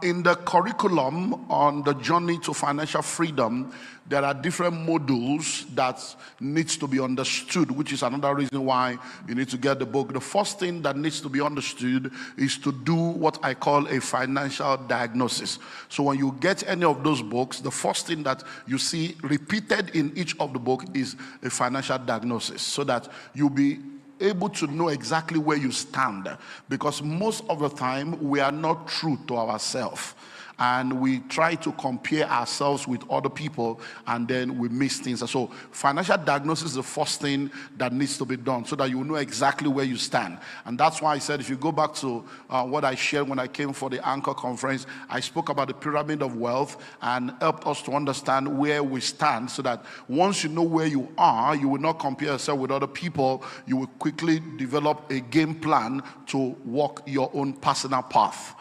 In the curriculum on the journey to financial freedom, there are different modules that needs to be understood, which is another reason why you need to get the book. The first thing that needs to be understood is to do what I call a financial diagnosis. So when you get any of those books, the first thing that you see repeated in each of the book is a financial diagnosis, so that you'll be able to know exactly where you stand, because most of the time we are not true to ourselves and we try to compare ourselves with other people, and then we miss things. So financial diagnosis is the first thing that needs to be done, so that you know exactly where you stand. And that's why I said, if you go back to what I shared when I came for the Anchor Conference, I spoke about the pyramid of wealth and helped us to understand where we stand, so that once you know where you are, you will not compare yourself with other people. You will quickly develop a game plan to walk your own personal path.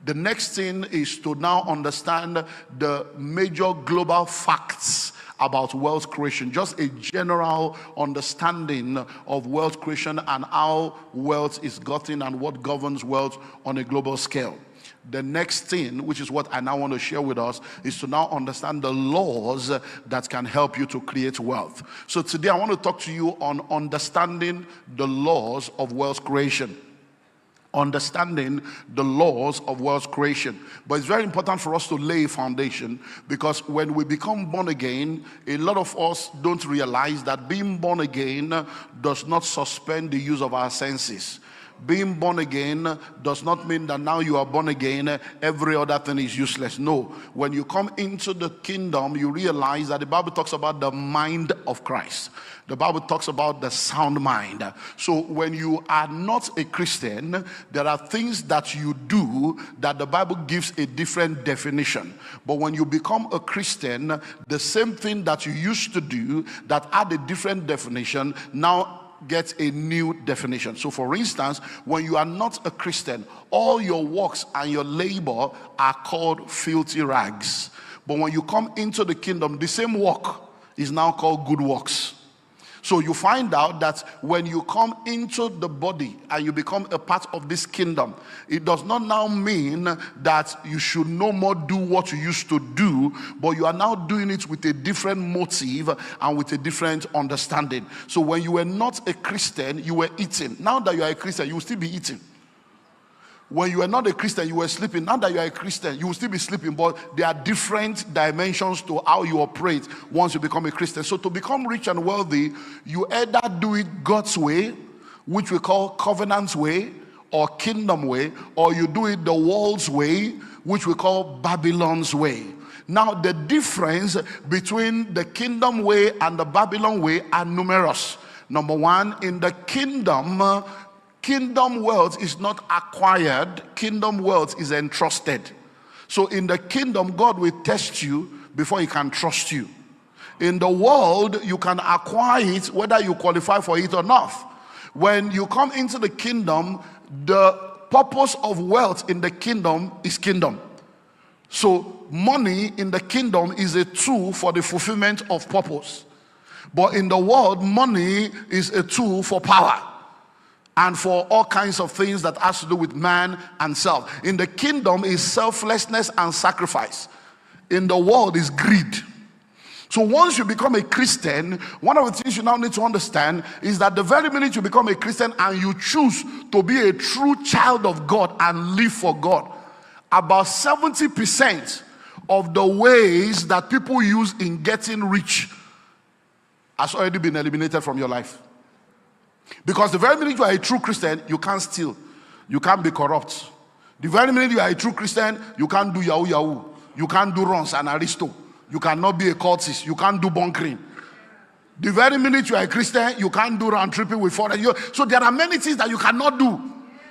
The next thing is to now understand the major global facts about wealth creation, just a general understanding of wealth creation and how wealth is gotten and what governs wealth on a global scale. The next thing, which is what I now want to share with us, is to now understand the laws that can help you to create wealth. So today I want to talk to you on understanding the laws of wealth creation. Understanding the laws of wealth creation. But it's very important for us to lay a foundation, because when we become born again, a lot of us don't realize that being born again does not suspend the use of our senses. Being born again does not mean that now you are born again, every other thing is useless. No. When you come into the kingdom, you realize that the Bible talks about the mind of Christ. The Bible talks about the sound mind. So when you are not a Christian, there are things that you do that the Bible gives a different definition. But when you become a Christian, the same thing that you used to do that had a different definition now gets a new definition. So for instance, when you are not a Christian, all your works and your labor are called filthy rags. But when you come into the kingdom, the same work is now called good works. So you find out that when you come into the body and you become a part of this kingdom, it does not now mean that you should no more do what you used to do, but you are now doing it with a different motive and with a different understanding. So when you were not a Christian, you were eating. Now that you are a Christian, you will still be eating. When you were not a Christian, you were sleeping. Now that you are a Christian, you will still be sleeping, but there are different dimensions to how you operate once you become a Christian. So to become rich and wealthy, you either do it God's way, which we call covenant way or kingdom way, or you do it the world's way, which we call Babylon's way. Now the difference between the kingdom way and the Babylon way are numerous. Number one, in the kingdom wealth is not acquired, kingdom wealth is entrusted. So in the kingdom, God will test you before he can trust you. In the world, you can acquire it whether you qualify for it or not. When you come into the kingdom, the purpose of wealth in the kingdom is kingdom. So money in the kingdom is a tool for the fulfillment of purpose. But in the world, money is a tool for power and for all kinds of things that has to do with man and self. In the kingdom is selflessness and sacrifice. In the world is greed. So once you become a Christian, one of the things you now need to understand is that the very minute you become a Christian and you choose to be a true child of God and live for God, about 70% of the ways that people use in getting rich has already been eliminated from your life. Because the very minute you are a true Christian, you can't steal, you can't be corrupt. The very minute you are a true Christian, you can't do yahoo yahoo, you can't do runs and aristo, you cannot be a cultist, you can't do bunkering. The very minute you are a Christian, you can't do round tripping with foreign. So there are many things that you cannot do.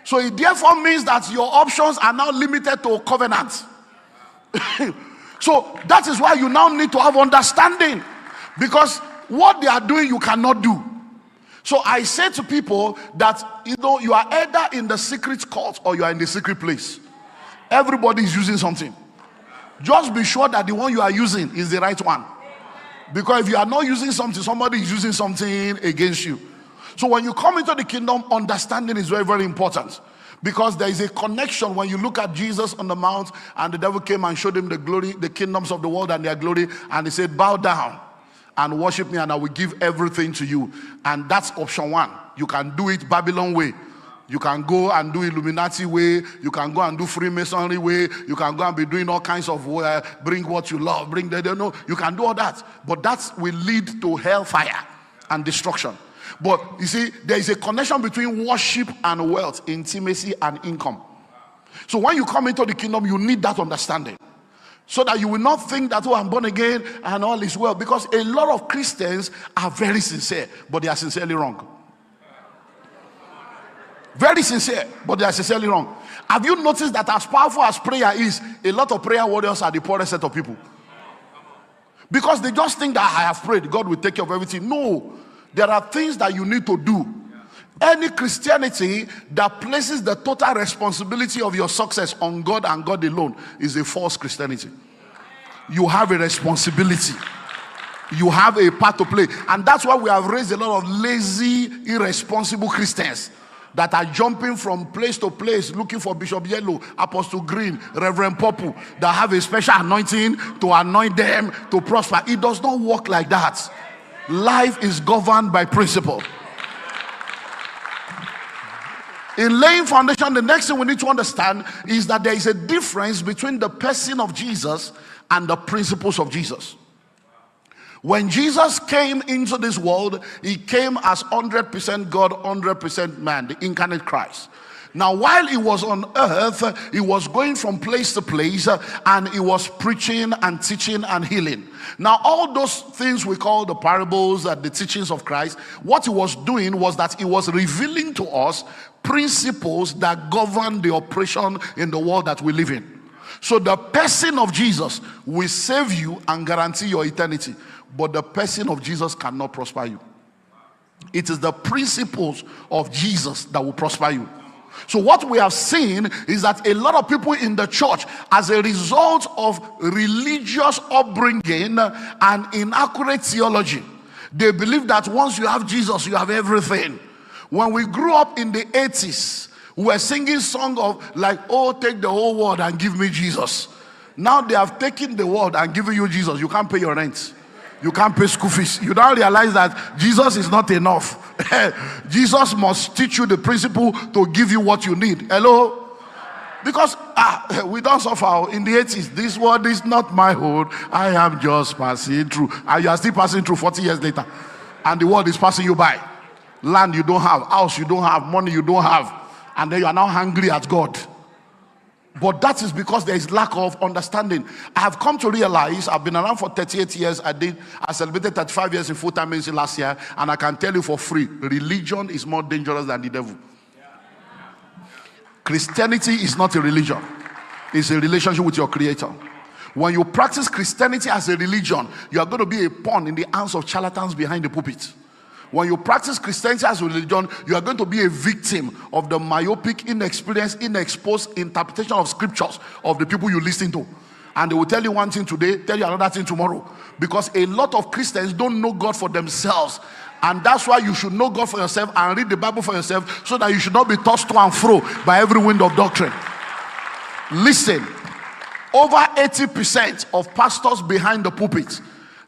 So it therefore means that your options are now limited to covenants. So that is why you now need to have understanding, because what they are doing you cannot do. So I say to people that, you are either in the secret court or you are in the secret place. Everybody is using something. Just be sure that the one you are using is the right one. Because if you are not using something, somebody is using something against you. So when you come into the kingdom, understanding is very, very important. Because there is a connection when you look at Jesus on the mount and the devil came and showed him the glory, the kingdoms of the world and their glory, and he said, bow down and worship me and I will give everything to you. And that's option one. You can do it Babylon way. You can go and do Illuminati way. You can go and do Freemasonry way. You can go and be doing all kinds of bring what you love, bring the no. You can do all that. But that will lead to hellfire and destruction. But you see, there is a connection between worship and wealth, intimacy and income. So when you come into the kingdom, you need that understanding. So that you will not think that, oh, I'm born again and all is well. Because a lot of Christians are very sincere, but they are sincerely wrong. Very sincere, but they are sincerely wrong. Have you noticed that as powerful as prayer is, a lot of prayer warriors are the poorest set of people? Because they just think that I have prayed, God will take care of everything. No, there are things that you need to do. Any Christianity that places the total responsibility of your success on God and God alone is a false Christianity. You have a responsibility. You have a part to play. And that's why we have raised a lot of lazy, irresponsible Christians that are jumping from place to place looking for Bishop Yellow, Apostle Green, Reverend Purple, that have a special anointing to anoint them to prosper. It does not work like that. Life is governed by principle. In laying foundation, the next thing we need to understand is that there is a difference between the person of Jesus and the principles of Jesus. When Jesus came into this world, he came as 100% God, 100% man, the incarnate Christ. Now, while he was on earth, he was going from place to place and he was preaching and teaching and healing. Now, all those things we call the parables and the teachings of Christ, what he was doing was that he was revealing to us principles that govern the operation in the world that we live in. So the person of Jesus will save you and guarantee your eternity. But the person of Jesus cannot prosper you. It is the principles of Jesus that will prosper you. So what we have seen is that a lot of people in the church, as a result of religious upbringing and inaccurate theology, they believe that once you have Jesus, you have everything. When we grew up in the 80s, we were singing songs of like, oh, take the whole world and give me Jesus. Now they have taken the world and given you Jesus. You can't pay your rent. You can't pay school fees. You don't realize that Jesus is not enough. Jesus must teach you the principle to give you what you need. Hello? Because we don't suffer in the 80s. This world is not my home. I am just passing through. And you are still passing through 40 years later. And the world is passing you by. Land you don't have. House you don't have. Money you don't have. And then you are now hungry at God. But that is because there is lack of understanding. I have come to realize, I've been around for 38 years. I celebrated 35 years in full-time ministry last year. And I can tell you for free, religion is more dangerous than the devil. Christianity is not a religion. It's a relationship with your Creator. When you practice Christianity as a religion, you are going to be a pawn in the hands of charlatans behind the pulpit. When you practice Christianity as a religion, you are going to be a victim of the myopic, inexperienced, inexposed interpretation of scriptures of the people you listen to. And they will tell you one thing today, tell you another thing tomorrow. Because a lot of Christians don't know God for themselves. And that's why you should know God for yourself and read the Bible for yourself, so that you should not be tossed to and fro by every wind of doctrine. Listen, over 80% of pastors behind the pulpit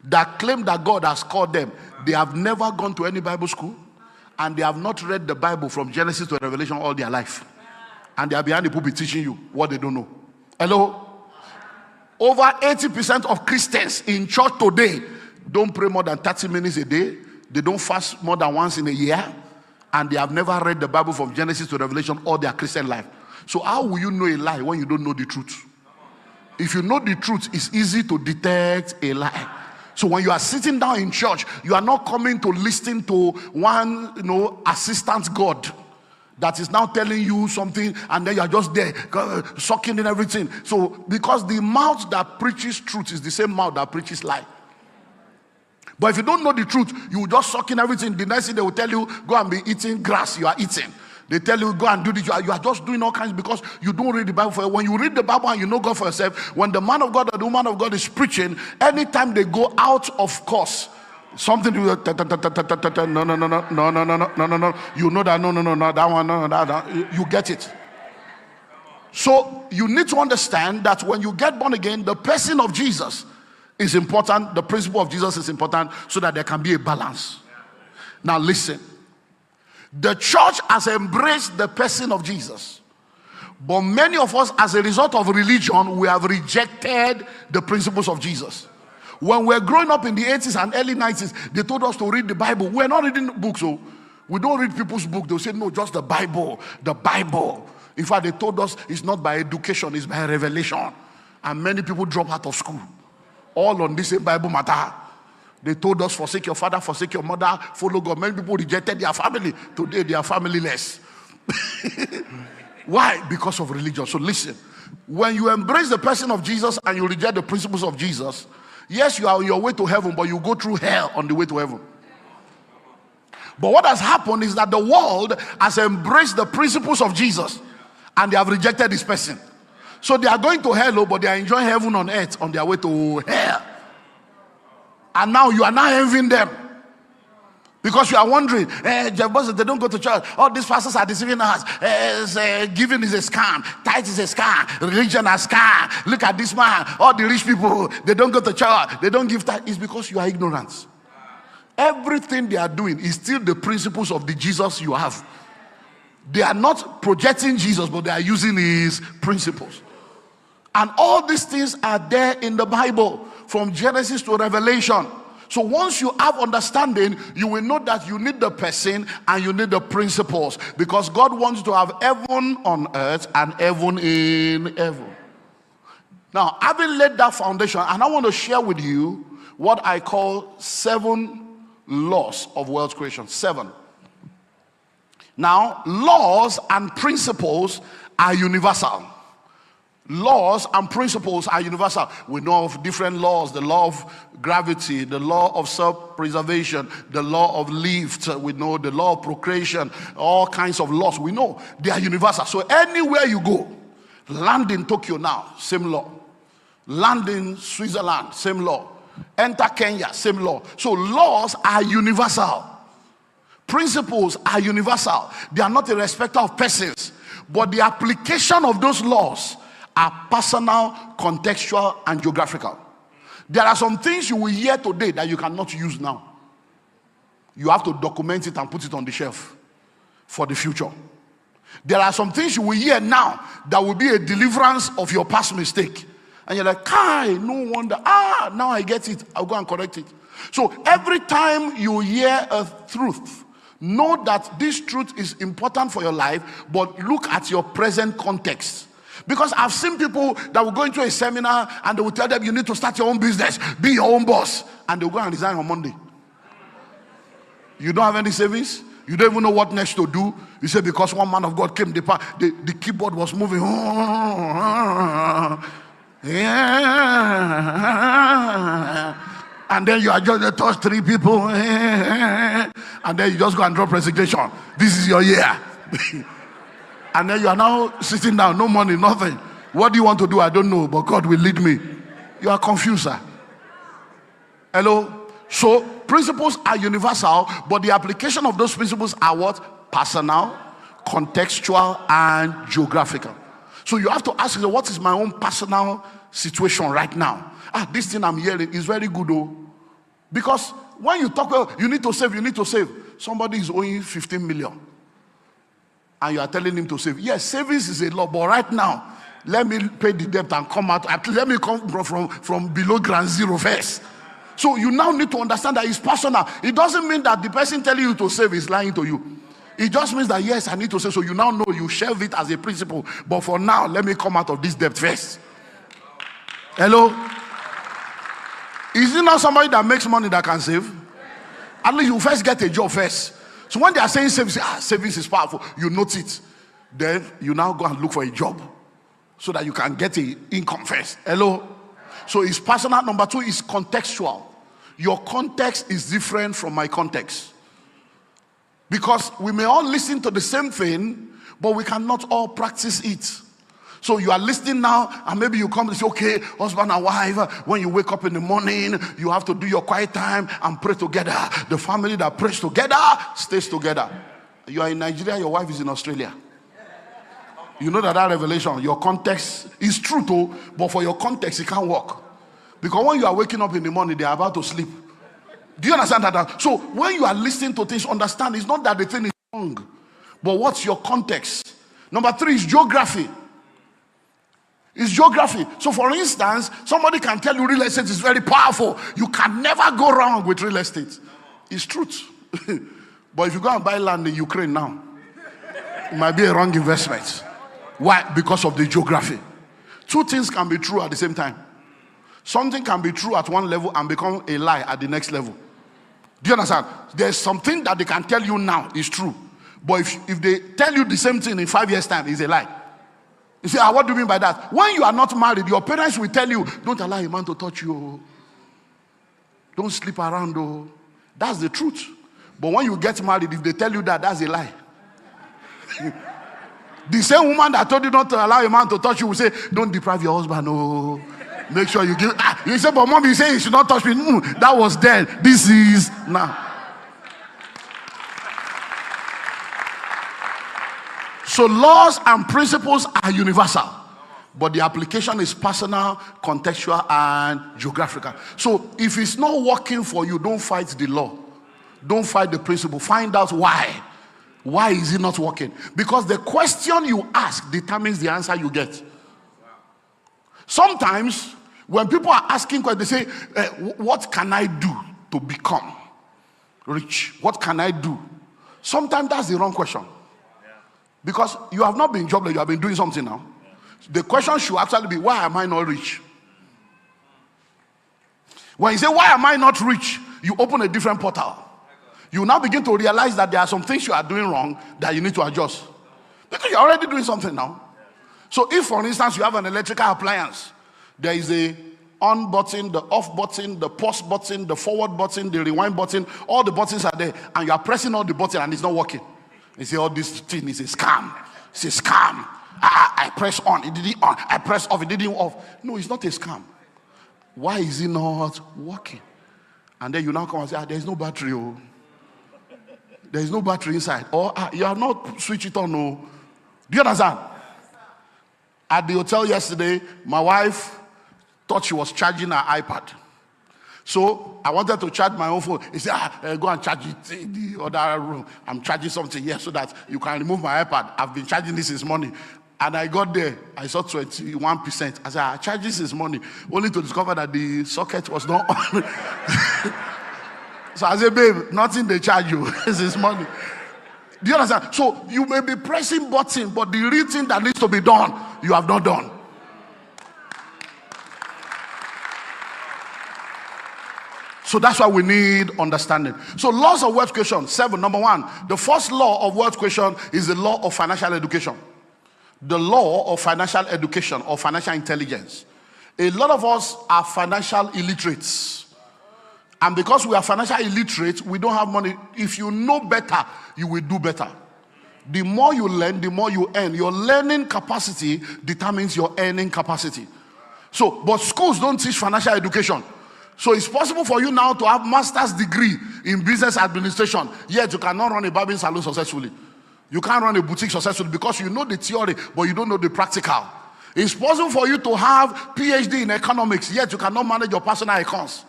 that claim that God has called them, they have never gone to any Bible school, and they have not read the Bible from Genesis to Revelation all their life. And they are behind the pulpit teaching you what they don't know. Hello? Over 80% of Christians in church today don't pray more than 30 minutes a day. They don't fast more than once in a year. And they have never read the Bible from Genesis to Revelation all their Christian life. So how will you know a lie when you don't know the truth? If you know the truth, it's easy to detect a lie. So when you are sitting down in church, you are not coming to listen to one, assistant God that is now telling you something, and then you are just there sucking in everything. So because the mouth that preaches truth is the same mouth that preaches lie. But if you don't know the truth, you will just suck in everything. The next thing they will tell you, go and be eating grass you are eating. They tell you, go and do this. You are just doing all kinds because you don't read the Bible for you. When you read the Bible and you know God for yourself, when the man of God or the woman of God is preaching, anytime they go out of course, something to no. You know that, no, that one, no, that. You get it. So you need to understand that when you get born again, the person of Jesus is important. The principle of Jesus is important so that there can be a balance. Now listen. The church has embraced the person of Jesus. But many of us, as a result of religion, we have rejected the principles of Jesus. When we were growing up in the 80s and early 90s, they told us to read the Bible. We're not reading books, so we don't read people's books. They'll say, no, just the Bible, the Bible. In fact, they told us it's not by education, it's by revelation. And many people drop out of school. All on this same Bible matter. They told us, forsake your father, forsake your mother, follow God. Many people rejected their family. Today, they are familyless. Why? Because of religion. So listen, when you embrace the person of Jesus and you reject the principles of Jesus, yes, you are on your way to heaven, but you go through hell on the way to heaven. But what has happened is that the world has embraced the principles of Jesus and they have rejected this person. So they are going to hell, but they are enjoying heaven on earth on their way to hell. And now you are now envying them. Because you are wondering, Jeff Bezos, they don't go to church. All these pastors are deceiving us. Giving is a scam. Tithe is a scam. Religion is a scam. Look at this man. All the rich people, they don't go to church. They don't give tithe. It's because you are ignorant. Everything they are doing is still the principles of the Jesus you have. They are not projecting Jesus, but they are using his principles. And all these things are there in the Bible, from Genesis to Revelation. So once you have understanding, you will know that you need the person and you need the principles. Because God wants to have heaven on earth and heaven in heaven. Now, having laid that foundation, and I want to share with you what I call 7 laws of wealth creation. 7. Now, laws and principles are universal. Laws and principles are universal. We know of different laws: the law of gravity, the law of self-preservation, the law of lift, we know the law of procreation, all kinds of laws. We know they are universal. So anywhere you go, land in Tokyo now, same law. Land in Switzerland, same law. Enter Kenya, same law. So laws are universal. Principles are universal. They are not a respecter of persons, but the application of those laws are personal, contextual, and geographical. There are some things you will hear today that you cannot use now. You have to document it and put it on the shelf for the future. There are some things you will hear now that will be a deliverance of your past mistake. And you're like, Kai, no wonder. Now I get it. I'll go and correct it. So every time you hear a truth, know that this truth is important for your life, but look at your present context. Because I've seen people that will go into a seminar and they will tell them, you need to start your own business, be your own boss, and they'll go and resign on Monday. You don't have any savings, you don't even know what next to do. You say, because one man of God came, the keyboard was moving. And then you are just to touch 3 people, and then you just go and drop resignation. This is your year. And then you are now sitting down, no money, nothing. What do you want to do? I don't know, but God will lead me. You are confused, sir. Hello? So, principles are universal, but the application of those principles are what? Personal, contextual, and geographical. So you have to ask yourself, what is my own personal situation right now? This thing I'm hearing is very good, though. Because when you talk about, you need to save. Somebody is owing 15 million. And you are telling him to save. Yes, savings is a law, but right now, let me pay the debt and come out. Let me come from below ground zero first. So you now need to understand that it's personal. It doesn't mean that the person telling you to save is lying to you. It just means that, yes, I need to save. So you now know you shelve it as a principle. But for now, let me come out of this debt first. Hello? Is it not somebody that makes money that can save? At least you first get a job first. So when they are saying savings is powerful, you note it. Then you now go and look for a job so that you can get an income first. Hello? So it's personal. Number 2 is contextual. Your context is different from my context. Because we may all listen to the same thing, but we cannot all practice it. So you are listening now, and maybe you come and say, okay, husband and wife, when you wake up in the morning, you have to do your quiet time and pray together. The family that prays together stays together. You are in Nigeria, your wife is in Australia. You know that revelation, your context is true too, but for your context, it can't work. Because when you are waking up in the morning, they are about to sleep. Do you understand that? So when you are listening to things, understand it's not that the thing is wrong, but what's your context? Number 3 is geography. It's geography. So for instance, somebody can tell you real estate is very powerful. You can never go wrong with real estate. It's truth. But if you go and buy land in Ukraine now, it might be a wrong investment. Why? Because of the geography. 2 things can be true at the same time. Something can be true at one level and become a lie at the next level. Do you understand? There's something that they can tell you now is true. But if they tell you the same thing in 5 years' time, it's a lie. You say, what do you mean by that? When you are not married, your parents will tell you, don't allow a man to touch you. Don't sleep around. Oh. That's the truth. But when you get married, if they tell you that, that's a lie. The same woman that told you not to allow a man to touch you will say, don't deprive your husband. Oh. Make sure you give. You say, but mom, you say you should not touch me. That was then. This is now. So laws and principles are universal, but the application is personal, contextual, and geographical. So if it's not working for you, don't fight the law. Don't fight the principle. Find out why. Why is it not working? Because the question you ask determines the answer you get. Sometimes when people are asking questions, they say, what can I do to become rich? What can I do? Sometimes that's the wrong question. Because you have not been jobless, you have been doing something now. The question should actually be, why am I not rich? When you say, why am I not rich? You open a different portal. You now begin to realize that there are some things you are doing wrong that you need to adjust. Because you're already doing something now. So if, for instance, you have an electrical appliance, there is a on button, the off button, the pause button, the forward button, the rewind button, all the buttons are there, and you are pressing all the buttons and it's not working. You say, oh, this thing is a scam. It's a scam. I press on, it didn't on. I press off, it didn't off. No, it's not a scam. Why is it not working? And then you now come and say, there's no battery. Oh. There's no battery inside. Or you are not switch it on. Oh. Do you understand? At the hotel yesterday, my wife thought she was charging her iPad. So I wanted to charge my own phone. He said, go and charge it in the other room. I'm charging something here so that you can remove my iPad. I've been charging this since morning. And I got there, I saw 21%. I said, I charged this since morning, only to discover that the socket was not on. So I said, babe, nothing they charge you. This is money. Do you understand? So you may be pressing buttons, but the real thing that needs to be done, you have not done. So that's why we need understanding. So laws of wealth creation. 7, number 1. The first law of wealth creation is the law of financial education. The law of financial education or financial intelligence. A lot of us are financial illiterates. And because we are financial illiterate, we don't have money. If you know better, you will do better. The more you learn, the more you earn. Your learning capacity determines your earning capacity. So, but schools don't teach financial education. So it's possible for you now to have master's degree in business administration, yet you cannot run a barbering salon successfully. You can't run a boutique successfully because you know the theory, but you don't know the practical. It's possible for you to have PhD in economics, yet you cannot manage your personal accounts.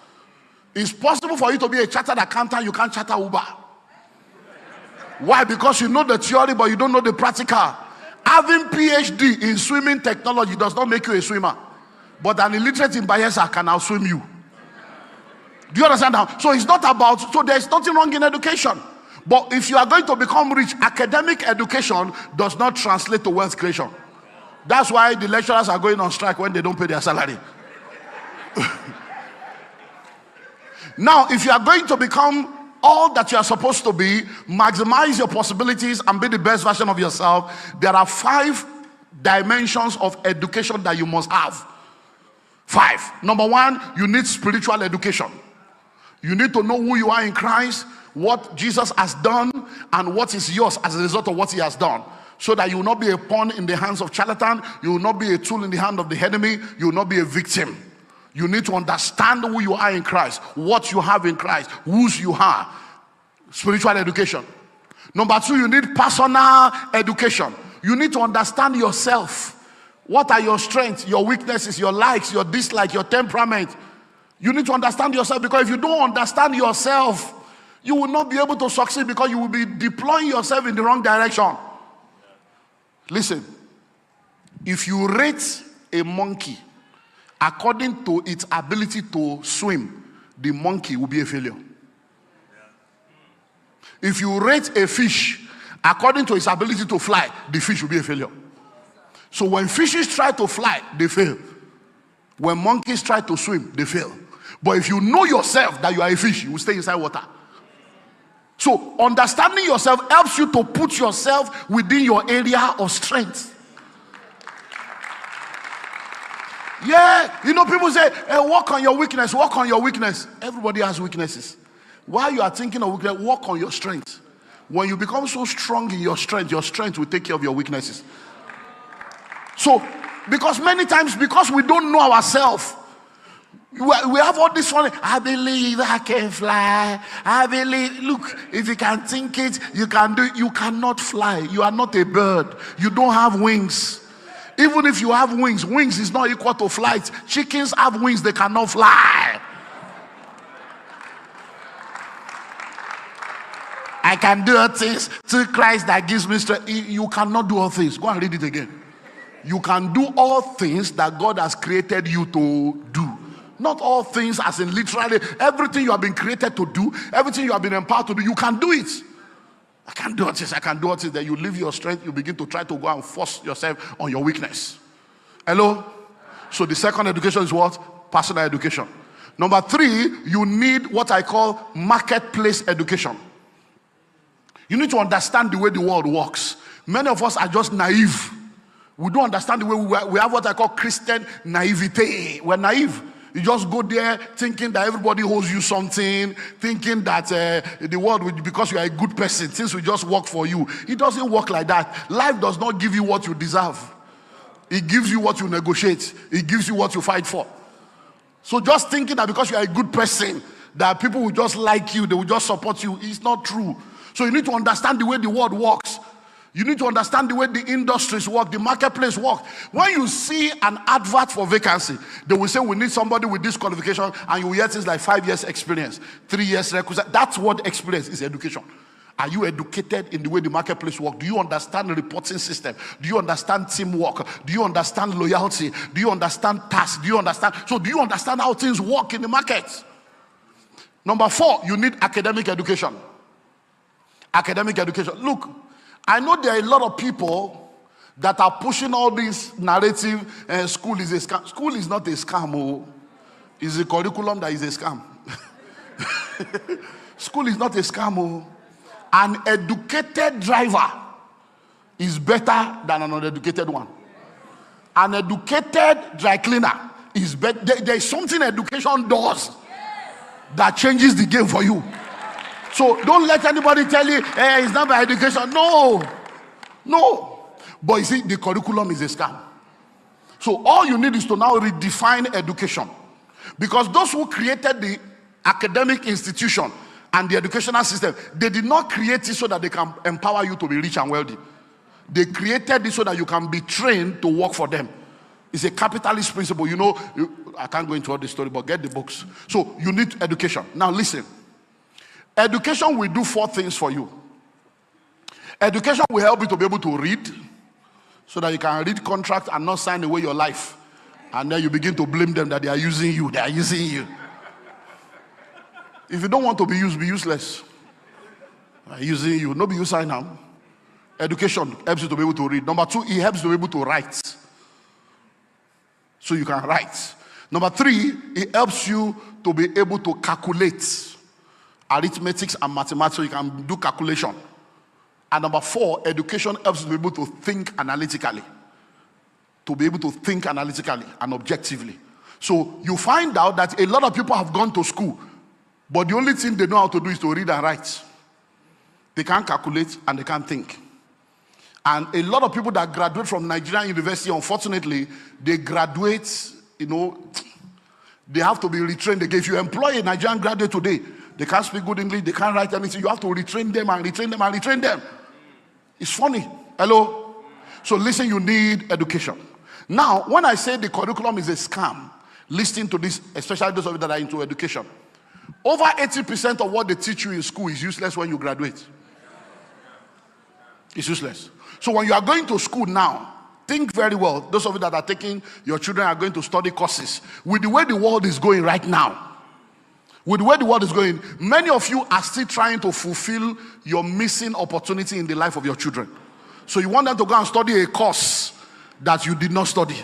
It's possible for you to be a chartered accountant, you can't charter Uber. Why? Because you know the theory, but you don't know the practical. Having PhD in swimming technology does not make you a swimmer. But an illiterate in Bayelsa can outswim you. Do you understand now? So it's not about, so there's nothing wrong in education. But if you are going to become rich, academic education does not translate to wealth creation. That's why the lecturers are going on strike when they don't pay their salary. Now, if you are going to become all that you are supposed to be, maximize your possibilities and be the best version of yourself, there are 5 dimensions of education that you must have. 5. Number 1, you need spiritual education. You need to know who you are in Christ, what Jesus has done, and what is yours as a result of what he has done. So that you will not be a pawn in the hands of charlatan, you will not be a tool in the hand of the enemy, you will not be a victim. You need to understand who you are in Christ, what you have in Christ, whose you are. Spiritual education. Number 2, you need personal education. You need to understand yourself. What are your strengths, your weaknesses, your likes, your dislikes, your temperament? You need to understand yourself, because if you don't understand yourself, you will not be able to succeed, because you will be deploying yourself in the wrong direction. Listen, if you rate a monkey according to its ability to swim, the monkey will be a failure. If you rate a fish according to its ability to fly, the fish will be a failure. So when fishes try to fly, they fail. When monkeys try to swim, they fail. But if you know yourself that you are a fish, you will stay inside water. So understanding yourself helps you to put yourself within your area of strength. Yeah, you know, people say, hey, work on your weakness, work on your weakness. Everybody has weaknesses. While you are thinking of weakness, work on your strength. When you become so strong in your strength will take care of your weaknesses. So, because many times, because we don't know ourselves, we have all this one. I believe I can fly. I believe, look, if you can think it, you can do it. You cannot fly. You are not a bird. You don't have wings. Even if you have wings, wings is not equal to flight. Chickens have wings, they cannot fly. I can do all things through Christ that gives me strength. You cannot do all things. Go and read it again. You can do all things that God has created you to do. Not all things as in literally everything you have been created to do, everything you have been empowered to do, you can do it. I can do this, I can do this. Then you leave your strength, you begin to try to go and force yourself on your weakness. Hello? So the second education is what? Personal education. Number 3, you need what I call marketplace education. You need to understand the way the world works. Many of us are just naive. We don't understand the way we have what I call Christian naivete. We're naive. You just go there thinking that everybody owes you something, thinking that the world will, because you are a good person, things will just work for you. It doesn't work like that. Life does not give you what you deserve. It gives you what you negotiate. It gives you what you fight for. So just thinking that because you are a good person, that people will just like you, they will just support you, it's not true. So you need to understand the way the world works. You need to understand the way the industries work, the marketplace works. When you see an advert for vacancy, they will say we need somebody with this qualification, and you will hear things like 5 years experience, 3 years requisite. That's what experience is, education. Are you educated in the way the marketplace works? Do you understand the reporting system? Do you understand teamwork? Do you understand loyalty? Do you understand tasks? Do you understand? So do you understand how things work in the market? Number 4, you need academic education. Academic education. Look, I know there are a lot of people that are pushing all this narrative, school is a scam. School is not a scam. Oh. It's a curriculum that is a scam. School is not a scam. Oh. An educated driver is better than an uneducated one. An educated dry cleaner is better. There is something education does that changes the game for you. So don't let anybody tell you, hey, it's not by education. No. But you see, the curriculum is a scam. So all you need is to now redefine education. Because those who created the academic institution and the educational system, they did not create it so that they can empower you to be rich and wealthy. They created it so that you can be trained to work for them. It's a capitalist principle. You know, I can't go into all the story, but get the books. So you need education. Now listen. Education will do 4 things for you. Education will help you to be able to read, so that you can read contracts and not sign away your life. And then you begin to blame them that they are using you. They are using you. If you don't want to be used, be useless. They are using you. Nobody you sign them. Education helps you to be able to read. Number 2, it helps you to be able to write. So you can write. Number 3, it helps you to be able to calculate. Arithmetics and mathematics, so you can do calculation. And number 4, education helps you to be able to think analytically. To be able to think analytically and objectively. So you find out that a lot of people have gone to school, but the only thing they know how to do is to read and write. They can't calculate and they can't think. And a lot of people that graduate from Nigerian university, unfortunately, they graduate, they have to be retrained again. If you employ a Nigerian graduate today, they can't speak good English, they can't write anything. You have to retrain them and retrain them and retrain them. It's funny. Hello? So listen, you need education. Now, when I say the curriculum is a scam, listen to this, especially those of you that are into education. Over 80% of what they teach you in school is useless when you graduate. It's useless. So when you are going to school now, think very well. Those of you that are taking, your children are going to study courses. With the way the world is going right now, with the way the world is going, many of you are still trying to fulfill your missing opportunity in the life of your children. So you want them to go and study a course that you did not study.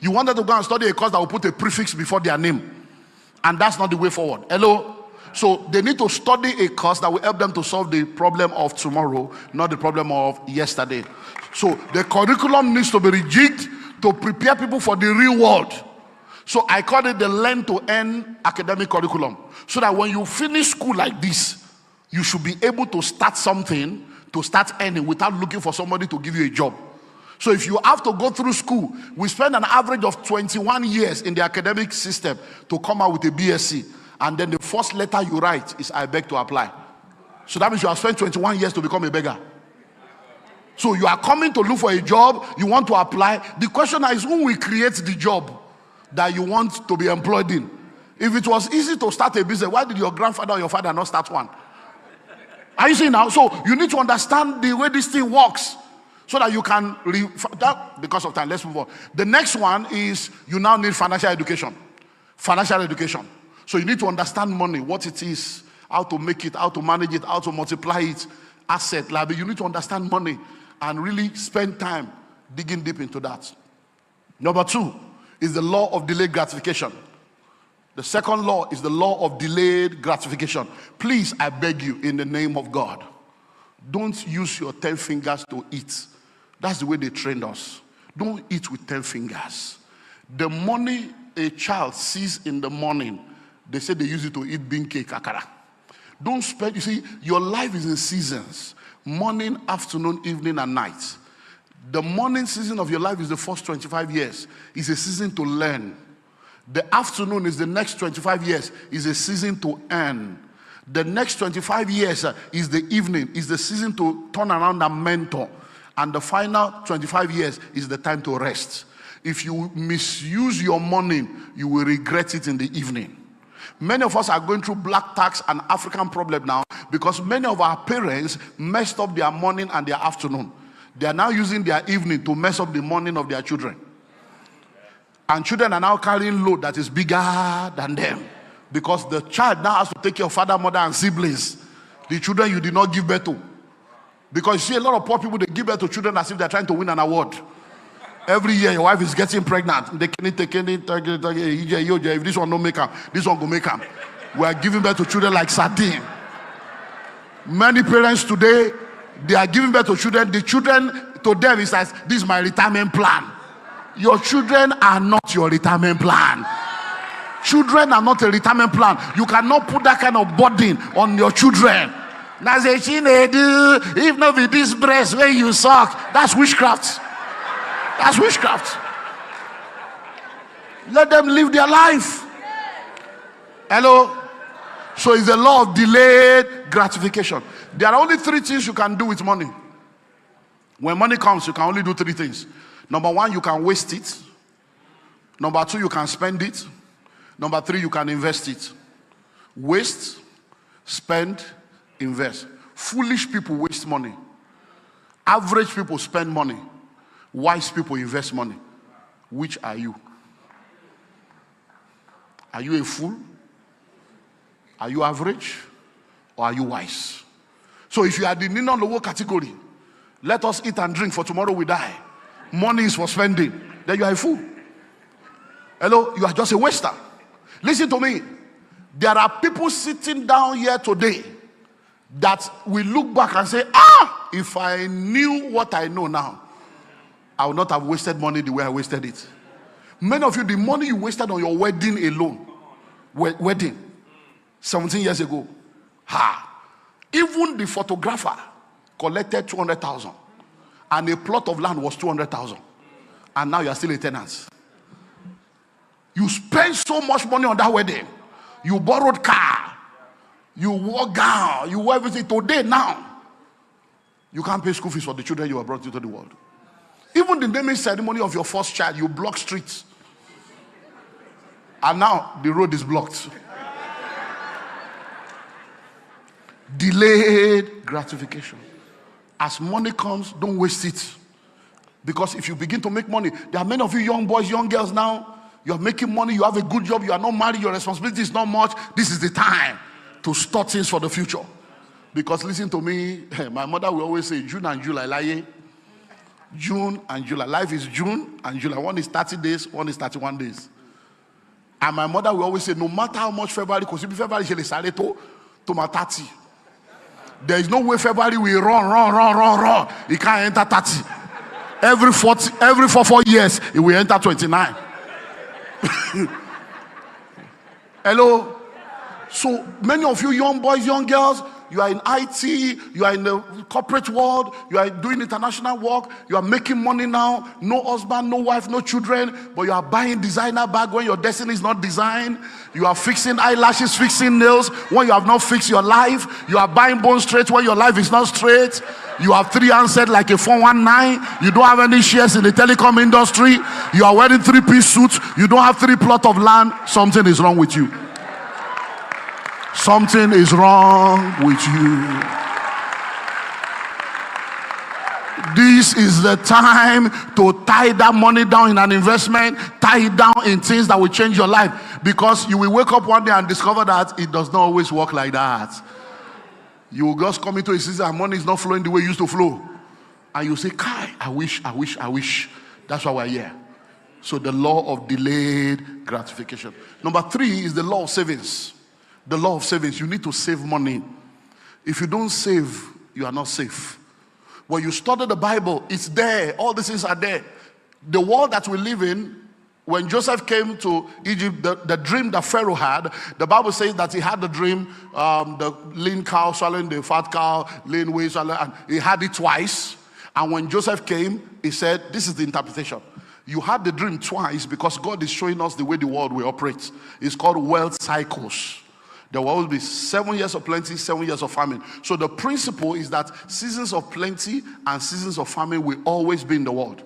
You want them to go and study a course that will put a prefix before their name. And that's not the way forward. Hello? So they need to study a course that will help them to solve the problem of tomorrow, not the problem of yesterday. So the curriculum needs to be rejigged to prepare people for the real world. So I call it the learn to earn academic curriculum. So that when you finish school like this, you should be able to start something, to start earning without looking for somebody to give you a job. So if you have to go through school, we spend an average of 21 years in the academic system to come out with a BSc. And then the first letter you write is, I beg to apply. So that means you have spent 21 years to become a beggar. So you are coming to look for a job, you want to apply. The question is, who will create the job that you want to be employed in? If it was easy to start a business, why did your grandfather or your father not start one? Are you seeing now? So you need to understand the way this thing works so that you can, because of time, let's move on. The next one is you now need financial education. Financial education. So you need to understand money, what it is, how to make it, how to manage it, how to multiply it, asset, liability. You need to understand money and really spend time digging deep into that. Number 2 is the law of delayed gratification. The second law is the law of delayed gratification. Please, I beg you, in the name of God, don't use your 10 fingers to eat. That's the way they trained us. Don't eat with 10 fingers. The money a child sees in the morning, they say they use it to eat bean cake, akara. Don't spend, you see, your life is in seasons. Morning, afternoon, evening, and night. The morning season of your life is the first 25 years. It's a season to learn. The afternoon is the next 25 years. Is a season to earn. The next 25 years is the evening. Is the season to turn around and mentor. And the final 25 years is the time to rest. If you misuse your morning, you will regret it in the evening. Many of us are going through black tax and African problem now because many of our parents messed up their morning and their afternoon. They are now using their evening to mess up the morning of their children. And children are now carrying load that is bigger than them because the child now has to take care of father, mother, and siblings. The children you did not give birth to. Because you see a lot of poor people, they give birth to children as if they're trying to win an award. Every year your wife is getting pregnant. They can if this one don't make her, this one go make her. We are giving birth to children like sardine. Many parents today, they are giving birth to children. The children to them is as this is my retirement plan. Your children are not your retirement plan. Children are not a retirement plan. You cannot put that kind of burden on your children. Now say, if not with this breast when you suck, that's witchcraft. That's witchcraft. Let them live their life. Hello? So it's the law of delayed gratification. There are only 3 things you can do with money. When money comes, you can only do 3 things. Number 1, you can waste it. Number 2, you can spend it. Number 3, you can invest it. Waste, spend, invest. Foolish people waste money. Average people spend money. Wise people invest money. Which are you? Are you a fool? Are you average? Or are you wise? So if you are the Nino Lowo category, let us eat and drink for tomorrow we die. Money is for spending. Then you are a fool. Hello? You are just a waster. Listen to me. There are people sitting down here today that will look back and say, if I knew what I know now, I would not have wasted money the way I wasted it. Many of you, the money you wasted on your wedding alone, wedding, 17 years ago, even the photographer collected 200,000 and a plot of land was 200,000, and now you are still a tenant. You spent so much money on that wedding. You borrowed car, you wore gown, you wore everything. Today now, you can't pay school fees for the children you have brought into the world. Even the naming ceremony of your first child, you block streets. And now the road is blocked. Delayed gratification. As money comes, don't waste it. Because if you begin to make money, there are many of you young boys, young girls now, you are making money, you have a good job, you are not married, your responsibility is not much. This is the time to start things for the future. Because listen to me, my mother will always say, June and July, lie. June and July. Life is June and July. One is 30 days, one is 31 days. And my mother will always say, no matter how much February, because if February is to my 30. There is no way February will run. It can't enter 30. Every 4 years, it will enter 29. Hello? So many of you young boys, young girls, you are in IT, you are in the corporate world, you are doing international work, you are making money now, no husband, no wife, no children, but you are buying designer bag when your destiny is not designed. You are fixing eyelashes, fixing nails when you have not fixed your life. You are buying bone straight when your life is not straight. You have 3 handset like a 419. You don't have any shares in the telecom industry. You are wearing 3-piece suits. You don't have 3 plots of land. Something is wrong with you. Something is wrong with you. This is the time to tie that money down in an investment, tie it down in things that will change your life. Because you will wake up one day and discover that it does not always work like that. You will just come into a season and money is not flowing the way it used to flow. And you say, Kai, I wish. That's why we're here. So the law of delayed gratification. Number 3 is the law of savings. The law of savings. You need to save money. If you don't save, you are not safe. When you study the Bible, it's there. All these things are there. The world that we live in, when Joseph came to Egypt, the dream that Pharaoh had, the Bible says that he had the dream, the lean cow swallowing the fat cow, lean whey swallowing, and he had it twice. And when Joseph came, he said, this is the interpretation. You had the dream twice because God is showing us the way the world will operate. It's called wealth cycles. There will always be 7 years of plenty, 7 years of famine. So the principle is that seasons of plenty and seasons of famine will always be in the world.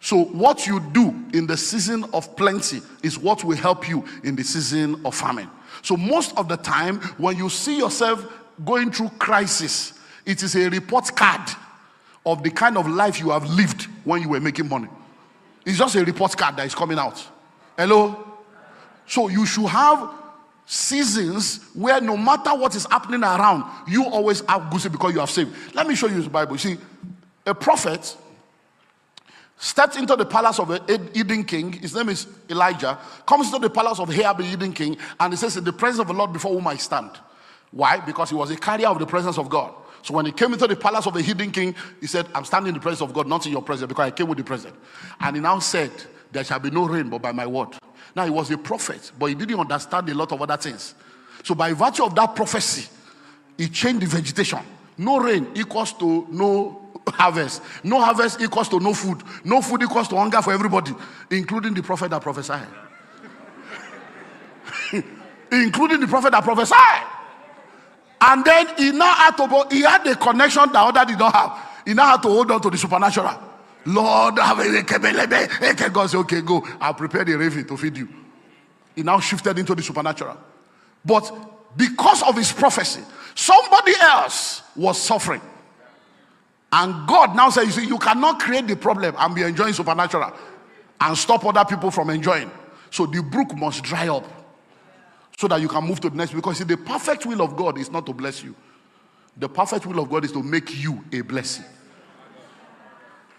So what you do in the season of plenty is what will help you in the season of famine. So most of the time, when you see yourself going through crisis, it is a report card of the kind of life you have lived when you were making money. It's just a report card that is coming out. Hello? So you should have seasons where no matter what is happening around, you always have goosey because you have saved. Let me show you the Bible. You see, a prophet stepped into the palace of the Eden king. His name is Elijah. Comes into the palace of Ahab, the Eden king, and he says, in the presence of the Lord before whom I stand. Why? Because he was a carrier of the presence of God. So when he came into the palace of the hidden king, he said, I'm standing in the presence of God, not in your presence, because I came with the presence. And he now said, there shall be no rain but by my word. Now he was a prophet, but he didn't understand a lot of other things. So by virtue of that prophecy, he changed the vegetation. No rain equals to no harvest. No harvest equals to no food. No food equals to hunger for everybody, including the prophet that prophesied. Including the prophet that prophesied. And then he now had the connection that other did not have. He now had to hold on to the supernatural. Lord, God said, okay, go. I'll prepare the raven to feed you. He now shifted into the supernatural. But because of his prophecy, somebody else was suffering. And God now says, you see, you cannot create the problem and be enjoying supernatural and stop other people from enjoying. So the brook must dry up so that you can move to the next. Because see, the perfect will of God is not to bless you. The perfect will of God is to make you a blessing.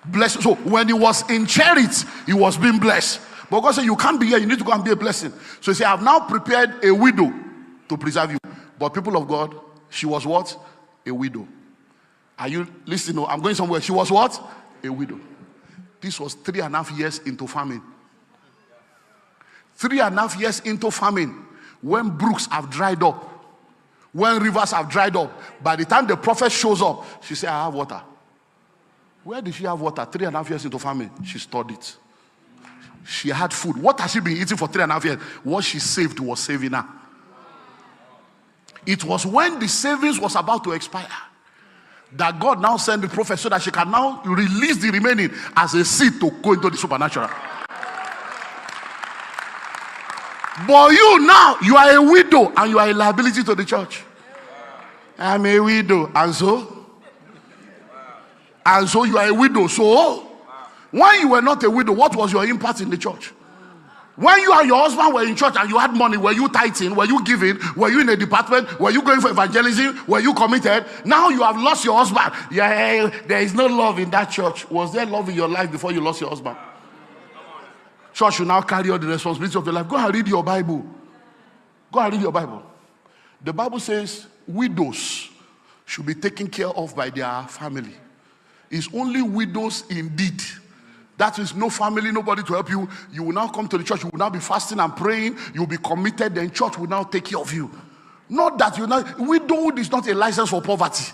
Bless. So when he was in charity, he was being blessed. But God said, you can't be here, you need to go and be a blessing. So he said, I have now prepared a widow to preserve you. But people of God, she was what? A widow. Are you listening? No, I'm going somewhere. She was what? A widow. This was 3.5 years into famine. 3.5 years into famine. When brooks have dried up, when rivers have dried up, by the time the prophet shows up, she said, I have water. Where did she have water? 3.5 years into famine. She stored it. She had food. What has she been eating for 3.5 years? What she saved was saving her. It was when the savings was about to expire. that God now sent the prophet so that she can now release the remaining as a seed to go into the supernatural. But you now, you are a widow and you are a liability to the church. I'm a widow, and so you are a widow. So when you were not a widow, what was your impact in the church? When you and your husband were in church and you had money, were you tithing? Were you giving? Were you in a department? Were you going for evangelism? Were you committed? Now you have lost your husband. Yeah, there is no love in that church. Was there love in your life before you lost your husband? Church should now carry all the responsibility of your life. Go and read your Bible. Go and read your Bible. The Bible says widows should be taken care of by their family. It's only widows indeed. That is no family, nobody to help you. You will now come to the church. You will now be fasting and praying. You will be committed. Then church will now take care of you. Not that you now. Widowhood is not a license for poverty.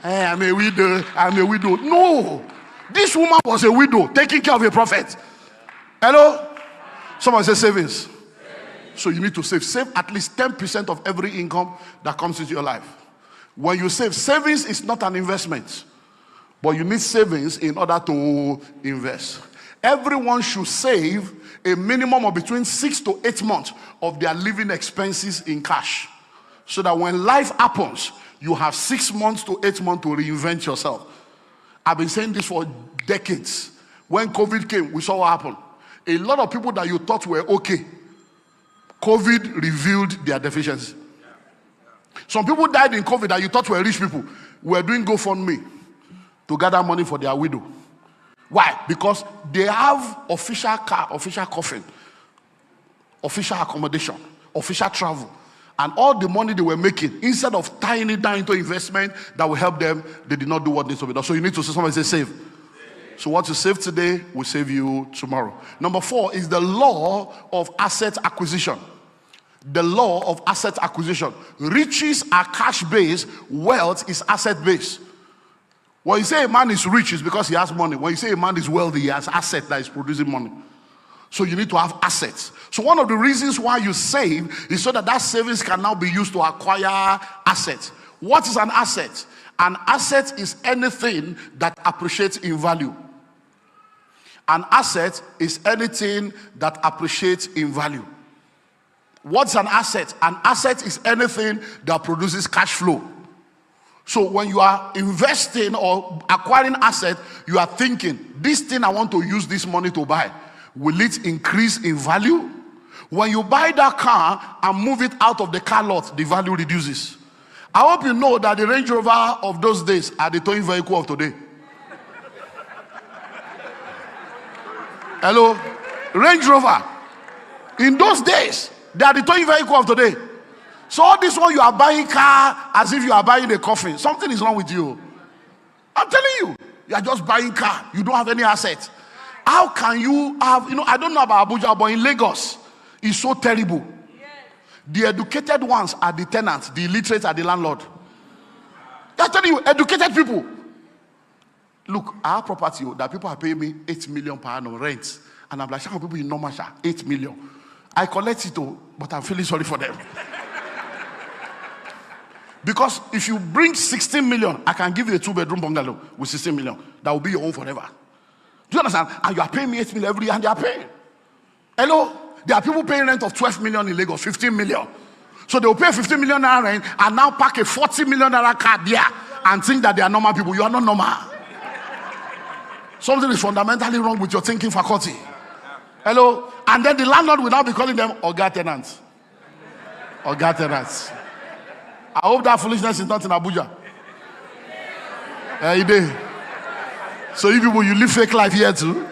Hey, I'm a widow. I'm a widow. No. This woman was a widow taking care of a prophet. Hello? Someone say savings. So you need to save. Save at least 10% of every income that comes into your life. When you save, savings is not an investment. But you need savings in order to invest. Everyone should save a minimum of between 6 to 8 months of their living expenses in cash. So that when life happens, you have 6 months to 8 months to reinvent yourself. I've been saying this for decades. When COVID came, we saw what happened. A lot of people that you thought were okay, COVID revealed their deficiency. Some people died in COVID that you thought were rich people. Were doing GoFundMe to gather money for their widow. Why? Because they have official car, official coffin, official accommodation, official travel. And all the money they were making, instead of tying it down into investment that will help them, they did not do what needs to be done. So you need to say, somebody say save. So what you save today will save you tomorrow. Number 4 is the law of asset acquisition. The law of asset acquisition. Riches are cash-based, wealth is asset-based. When you say a man is rich, it's because he has money. When you say a man is wealthy, he has asset that is producing money. So you need to have assets. So one of the reasons why you save is so that that savings can now be used to acquire assets. What is an asset? An asset is anything that appreciates in value. An asset is anything that appreciates in value. What's an asset? An asset is anything that produces cash flow. So when you are investing or acquiring asset, you are thinking, this thing I want to use this money to buy, will it increase in value? When you buy that car and move it out of the car lot, the value reduces. I hope you know that the Range Rover of those days are the towing vehicle of today. Hello? Range Rover. In those days, they are the towing vehicle of today. So all this one you are buying car as if you are buying a coffin. Something is wrong with you. I'm telling you. You are just buying car. You don't have any assets. How can you have, I don't know about Abuja, but in Lagos, it's so terrible. The educated ones are the tenants. The illiterate are the landlord. I'm telling you, educated people. Look, I have property that people are paying me 8 million per annum rent. And I'm like, some people in normal 8 million. I collect it, but I'm feeling sorry for them. Because if you bring 16 million, I can give you a 2-bedroom bungalow with 16 million. That will be your own forever. Do you understand? And you are paying me 8 million every year, and they are paying. Hello? There are people paying rent of 12 million in Lagos, 15 million. So they will pay 15 million naira rent and now pack a 40 million naira car there and think that they are normal people. You are not normal. Something is fundamentally wrong with your thinking faculty. Hello? And then the landlord will now be calling them Oga tenants. Oga tenants. I hope that foolishness is not in Abuja. So you people, you live fake life here too.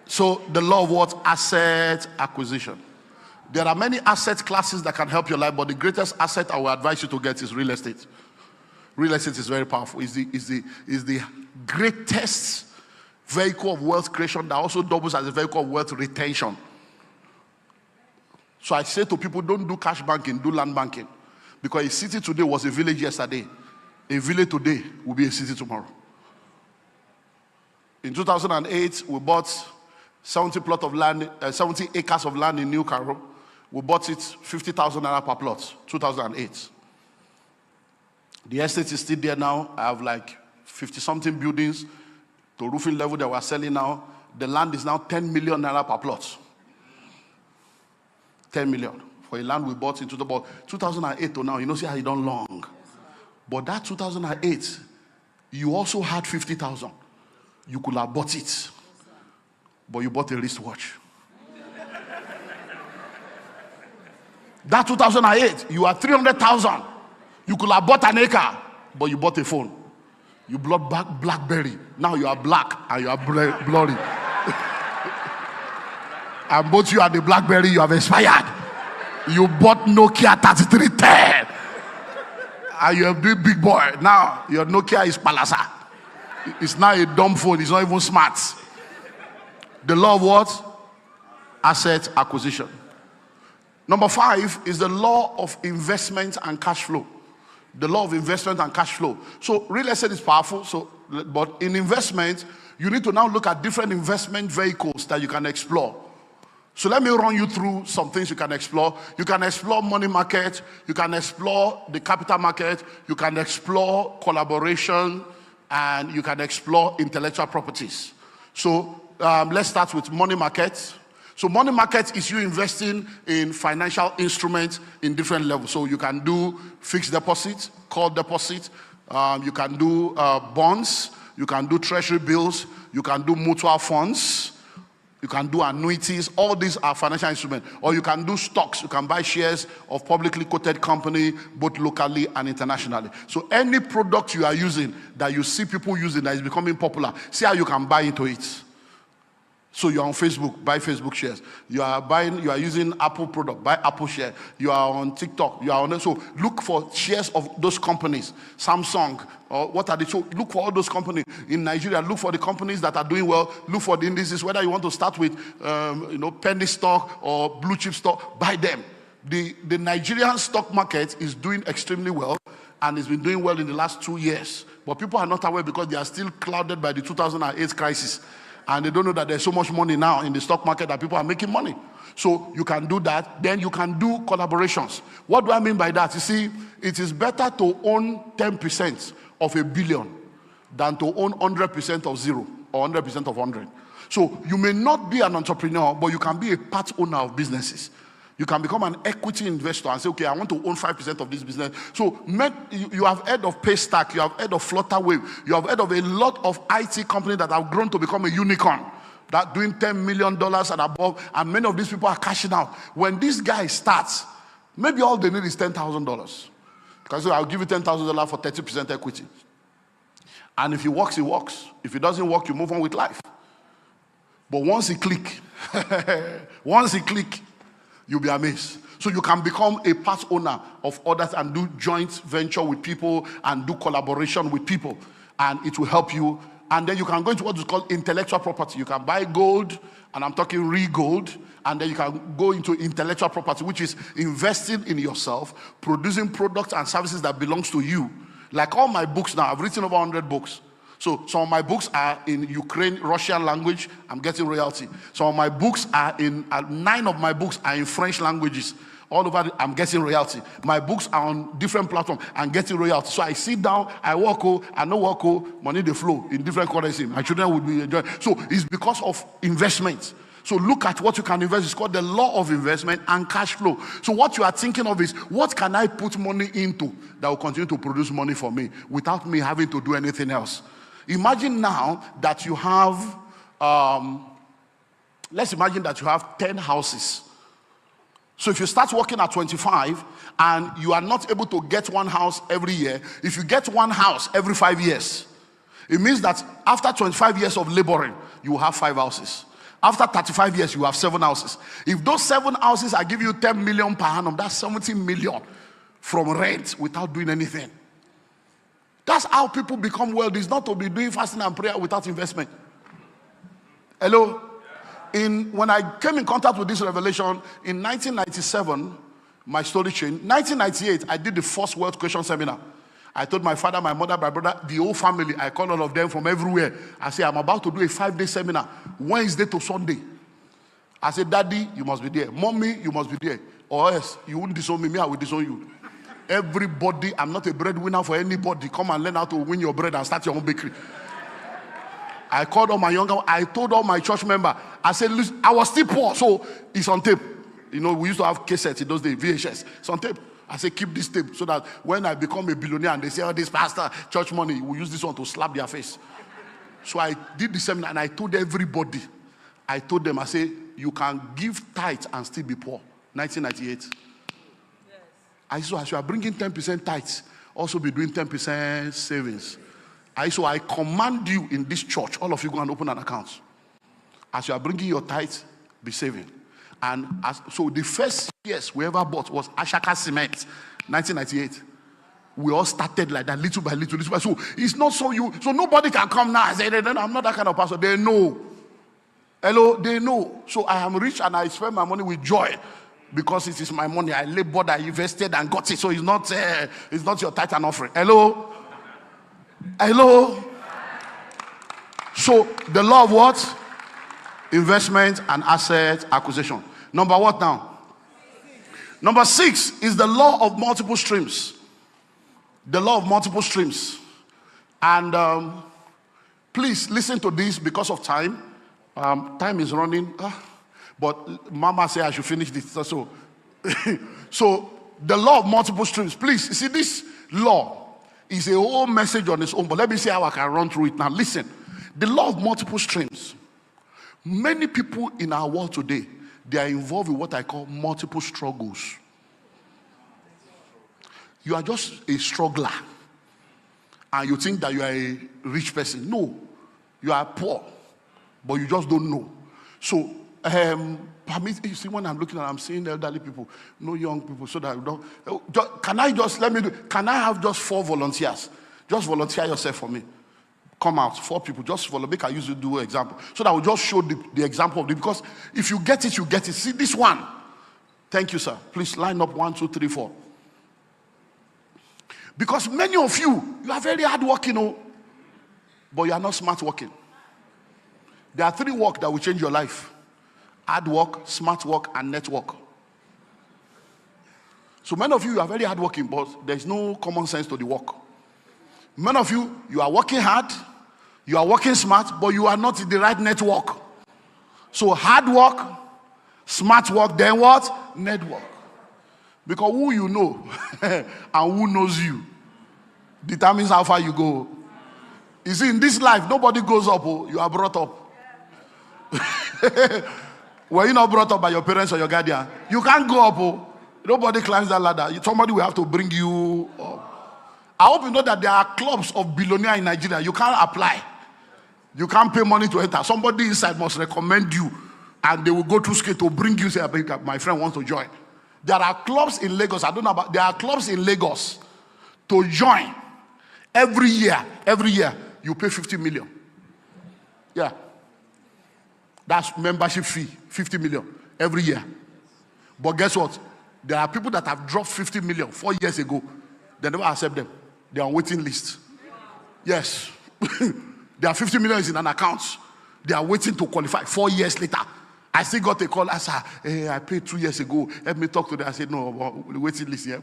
So the law of what? Asset acquisition. There are many asset classes that can help your life, but the greatest asset I will advise you to get is real estate. Real estate is very powerful. Is the greatest vehicle of wealth creation that also doubles as a vehicle of wealth retention. So I say to people, don't do cash banking, do land banking. Because a city today was a village yesterday. A village today will be a city tomorrow. In 2008, we bought 70 acres of land in New Cairo. We bought it 50,000 naira per plot, 2008. The estate is still there now. I have like 50-something buildings to roofing level that we're selling now. The land is now 10 million naira per plot. 10 million for a land we bought in 2008 to now. You know, see how you done long. But that 2008, you also had 50,000. You could have bought it. But you bought a wristwatch. That 2008, you had 300,000. You could have bought an acre, but you bought a phone. You bought BlackBerry. Now you are black and you are blurry. And both you and the BlackBerry, you have expired. You bought Nokia 3310. And you have been big boy. Now your Nokia is Palasa. It's now a dumb phone. It's not even smart. The law of what? Asset acquisition. Number 5 is the law of investment and cash flow. The law of investment and cash flow. So real estate is powerful. But in investment, you need to now look at different investment vehicles that you can explore. So let me run you through some things you can explore. You can explore money market. You can explore the capital market. You can explore collaboration. And you can explore intellectual properties. So let's start with money market. So money market is you investing in financial instruments in different levels. So you can do fixed deposit, call deposit. You can do bonds. You can do treasury bills. You can do mutual funds. You can do annuities. All these are financial instruments. Or you can do stocks. You can buy shares of publicly quoted company, both locally and internationally. So any product you are using that you see people using that is becoming popular, see how you can buy into it. So you're on Facebook, buy Facebook shares. You are using Apple product, buy Apple share. You are on TikTok, you are on, so look for shares of those companies. Samsung, or what are they? So look for all those companies. In Nigeria, look for the companies that are doing well. Look for the indices, whether you want to start with, penny stock or blue chip stock, buy them. The Nigerian stock market is doing extremely well, and it's been doing well in the last 2 years. But people are not aware because they are still clouded by the 2008 crisis. And they don't know that there's so much money now in the stock market that people are making money. So you can do that. Then you can do collaborations. What do I mean by that? You see, it is better to own 10% of a billion than to own 100% of zero or 100% of 100. So you may not be an entrepreneur, but you can be a part owner of businesses. You can become an equity investor and say, okay, I want to own 5% of this business. So you have heard of Paystack, you have heard of Flutterwave, you have heard of a lot of IT companies that have grown to become a unicorn, that doing $10 million and above, and many of these people are cashing out. When this guy starts, maybe all they need is $10,000. Because I'll give you $10,000 for 30% equity. And if he works, he works. If he doesn't work, you move on with life. But once he click, you'll be amazed. So you can become a part owner of others and do joint venture with people and do collaboration with people. And it will help you. And then you can go into what is called intellectual property. You can buy gold, and I'm talking real gold. And then you can go into intellectual property, which is investing in yourself, producing products and services that belongs to you. Like all my books now, I've written over 100 books. So some of my books are in Ukraine, Russian language. I'm getting royalty. Some of my books are in, 9 of my books are in French languages. All over, I'm getting royalty. My books are on different platforms. I'm getting royalty. So I sit down, I work, I know work, money they flow in different currency. My children would be enjoying. So it's because of investment. So look at what you can invest. It's called the law of investment and cash flow. So what you are thinking of is, what can I put money into that will continue to produce money for me without me having to do anything else? Imagine now that you have, let's imagine that you have 10 houses. So if you start working at 25 and you are not able to get one house every year, if you get one house every 5 years, it means that after 25 years of laboring, you will have 5 houses. After 35 years, you have 7 houses. If those 7 houses are giving you 10 million per annum, that's 70 million from rent without doing anything. That's how people become wealthy. It's not to be doing fasting and prayer without investment. Hello? When I came in contact with this revelation in 1997, my story changed. 1998, I did the first wealth creation seminar. I told my father, my mother, my brother, the whole family, I called all of them from everywhere. I said, I'm about to do a 5-day seminar, Wednesday to Sunday. I said, Daddy, you must be there. Mommy, you must be there. Or else you won't disown me, I will disown you. Everybody, I'm not a breadwinner for anybody. Come and learn how to win your bread and start your own bakery. I called all my I told all my church members, I said, listen, I was still poor, so it's on tape. You know, we used to have cassettes in those days, VHS. It's on tape. I said, keep this tape so that when I become a billionaire and they say, oh, this pastor, church money, we use this one to slap their face. So I did the seminar and I told everybody, I told them, I say, you can give tithe and still be poor. 1998. Yes. I said, as you are bringing 10% tithes, also be doing 10% savings. I command you in this church, all of you go and open an account. As you are bringing your tithes, be saving. And so the first years we ever bought was Ashaka Cement, 1998. We all started like that, little by little, little by little. So it's not so nobody can come now and say, I'm not that kind of pastor. They know. Hello, they know. So I am rich and I spend my money with joy because it is my money. I labored, I invested and got it. So it's not your tithe and offering. Hello? Hello? So the law of what? Investment and asset acquisition. Number what now? Number 6 is the law of multiple streams. The law of multiple streams. And please listen to this because of time. Time is running. But Mama said I should finish this. So, so the law of multiple streams. Please, you see, this law is a whole message on its own. But let me see how I can run through it now. Listen. The law of multiple streams. Many people in our world today, they are involved in what I call multiple struggles. You are just a struggler. And you think that you are a rich person. No. You are poor. But you just don't know. So, you see, when I'm looking at, I'm seeing elderly people, no young people, so that I don't. Can I have just 4 volunteers? Just volunteer yourself for me. Come out, 4 people, just follow. Make I use you do an example. So that I will just show the example of it. Because if you get it, you get it. See this one. Thank you, sir. Please line up 1, 2, 3, 4. Because many of you are very hardworking, but you are not smart working. There are 3 work that will change your life. Hard work, smart work, and network. So many of you are very hardworking, but there's no common sense to the work. Many of you are working hard, you are working smart, but you are not in the right network. So hard work, smart work, then what? Network. Because who you know and who knows you determines how far you go. You see, in this life, nobody goes up. You are brought up. Were you not brought up by your parents or your guardian? You can't go up. Nobody climbs that ladder. Somebody will have to bring you up. I hope you know that there are clubs of billionaires in Nigeria. You can't apply. You can't pay money to enter. Somebody inside must recommend you. And they will go through scale to bring you. Say, my friend wants to join. There are clubs in Lagos. I don't know about. There are clubs in Lagos to join. Every year, you pay 50 million. Yeah. That's membership fee, 50 million every year. But guess what? There are people that have dropped 50 million 4 years ago. They never accept them. They are on waiting list. Yes. There are 50 million in an account. They are waiting to qualify 4 years later. I still got a call. I said, hey, I paid 2 years ago. Let me talk to them. I said, no, the waiting list here.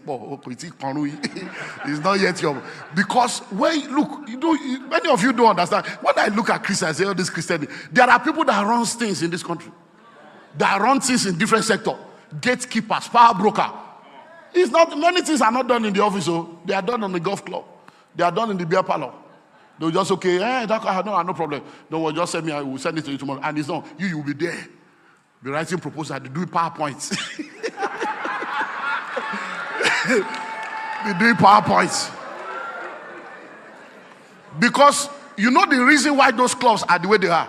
It's not yet your. Because when look, many of you don't understand. When I look at Christians, I say, oh, this Christianity. There are people that run things in this country. That run things in different sectors. Gatekeepers, power broker. It's not, many things are not done in the office. So they are done on the golf club. They are done in the beer parlor. They'll just, okay, no problem. Don't worry, just send me, I will send it to you tomorrow. And it's not, you will be there. Be writing proposal, they do PowerPoints. They do PowerPoints. Because you know the reason why those clubs are the way they are.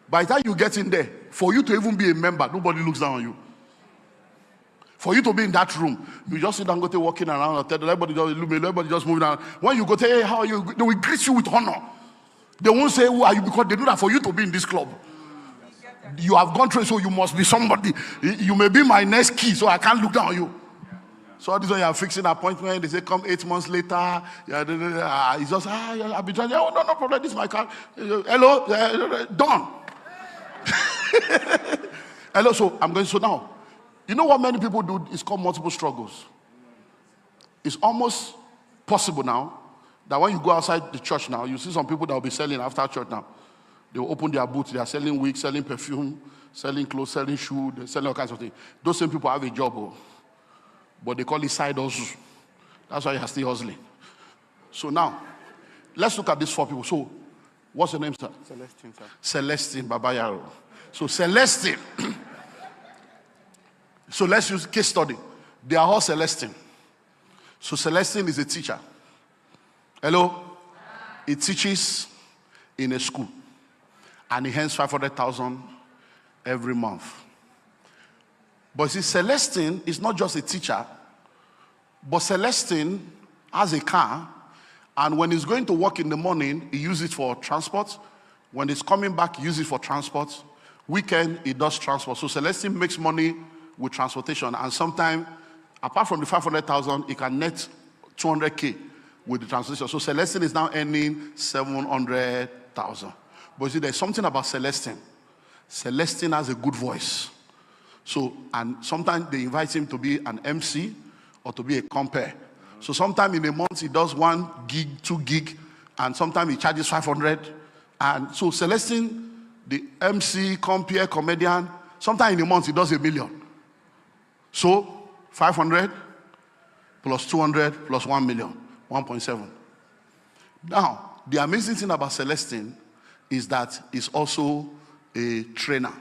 By the time you get in there, for you to even be a member, nobody looks down on you. For you to be in that room, you just sit down, go to walking around, and tell everybody just moving around. When you go to, hey, how are you? They will greet you with honor. They won't say, who are you? Because they do that for you to be in this club. You have gone through, so you must be somebody. You may be my next key, so I can't look down on you. So this one you are fixing an appointment. They say, come 8 months later. It's just, I'll be trying. Oh, no problem. This is my car. Hello, done. Hello, so I'm going, so now, You know what many people do? It's called multiple struggles. It's almost possible now that when you go outside the church now, you see some people that will be selling after church now. They will open their booths. They are selling wigs, selling perfume, selling clothes, selling shoes, selling all kinds of things. Those same people have a job, but they call it side hustle. That's why you are still hustling. So now, let's look at these 4 people. So, what's your name, sir? Celestine, sir. Celestine Babayaro. So, Celestine. So, let's use case study. They are all Celestine. So, Celestine is a teacher. Hello? He teaches in a school. And he earns 500,000 every month. But see, Celestine is not just a teacher, but Celestine has a car, and when he's going to work in the morning, he uses it for transport. When he's coming back, he uses it for transport. Weekend, he does transport. So Celestine makes money with transportation, and sometimes, apart from the 500,000, he can net 200K with the transportation. So Celestine is now earning 700,000. But see, there's something about Celestine. Celestine has a good voice. So, and sometimes they invite him to be an MC or to be a compere. So sometimes in a month he does 1 gig, 2 gig, and sometimes he charges 500. And so Celestine, the MC, compere, comedian, sometimes in a month he does 1 million. So 500 plus 200 plus 1 million, 1.7. Now, the amazing thing about Celestine is that he's also a trainer.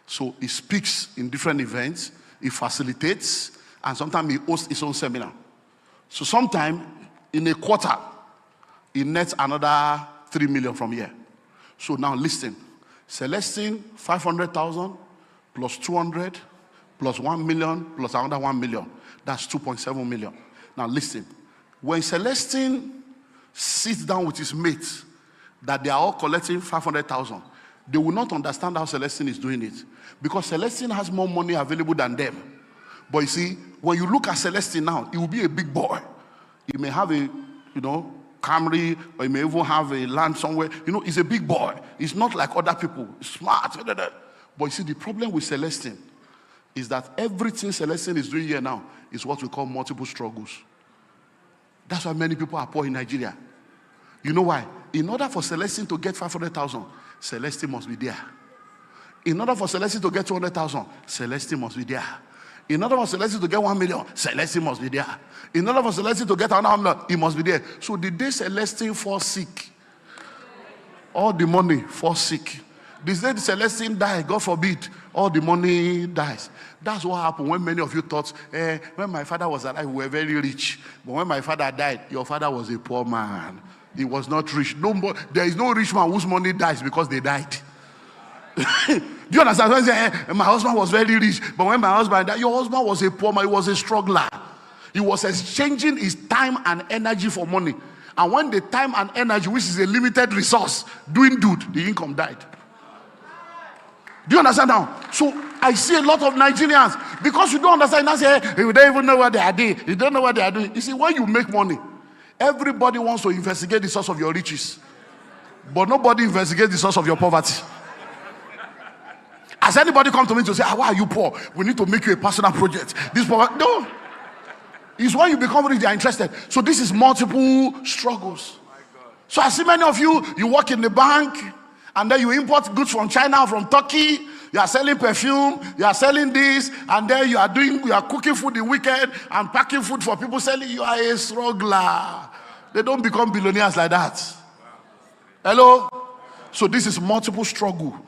So he speaks in different events, he facilitates, and sometimes he hosts his own seminar. So sometimes in a quarter, he nets another 3 million from here. So now listen, Celestine, 500,000 plus 200 plus 1 million plus another 1 million. That's 2.7 million. Now listen, when Celestine sits down with his mates, that they are all collecting 500,000, they will not understand how Celestine is doing it, because Celestine has more money available than them. But you see, when you look at Celestine now, he will be a big boy. He may have a, Camry, or he may even have a land somewhere. He's a big boy. He's not like other people. He's smart. But you see, the problem with Celestine is that everything Celestine is doing here now is what we call multiple struggles. That's why many people are poor in Nigeria. You know why? In order for Celestine to get 500,000, Celestine must be there. In order for Celestine to get 200,000, Celestine must be there. In order for Celestine to get 1 million, Celestine must be there. In order for Celestine to get another million, he must be there. So the day Celestine falls sick, all the money falls sick. The day Celestine dies, God forbid, all the money dies. That's what happened when many of you thought, when my father was alive, we were very rich. But when my father died, your father was a poor man. He was not rich. No more, there is no rich man whose money dies because they died. Do you understand? When say, my husband was very rich, but when my husband died, your husband was a poor man. He was a struggler. He was exchanging his time and energy for money. And when the time and energy, which is a limited resource, doing good, the income died. Do you understand now? So I see a lot of Nigerians, because you don't understand, I say, you don't even know what they are doing. You don't know what they are doing. You see, when you make money, everybody wants to investigate the source of your riches, but nobody investigates the source of your poverty. Has anybody come to me to say, why are you poor? We need to make you a personal project. This poverty, no. It's when you become rich, they are interested. So this is multiple struggles. So I see many of you, you work in the bank, and then you import goods from China, from Turkey. You are selling perfume, you are selling this, and then you are cooking food the weekend and packing food for people selling. You are a struggler. They don't become billionaires like that. Hello? So this is multiple struggle.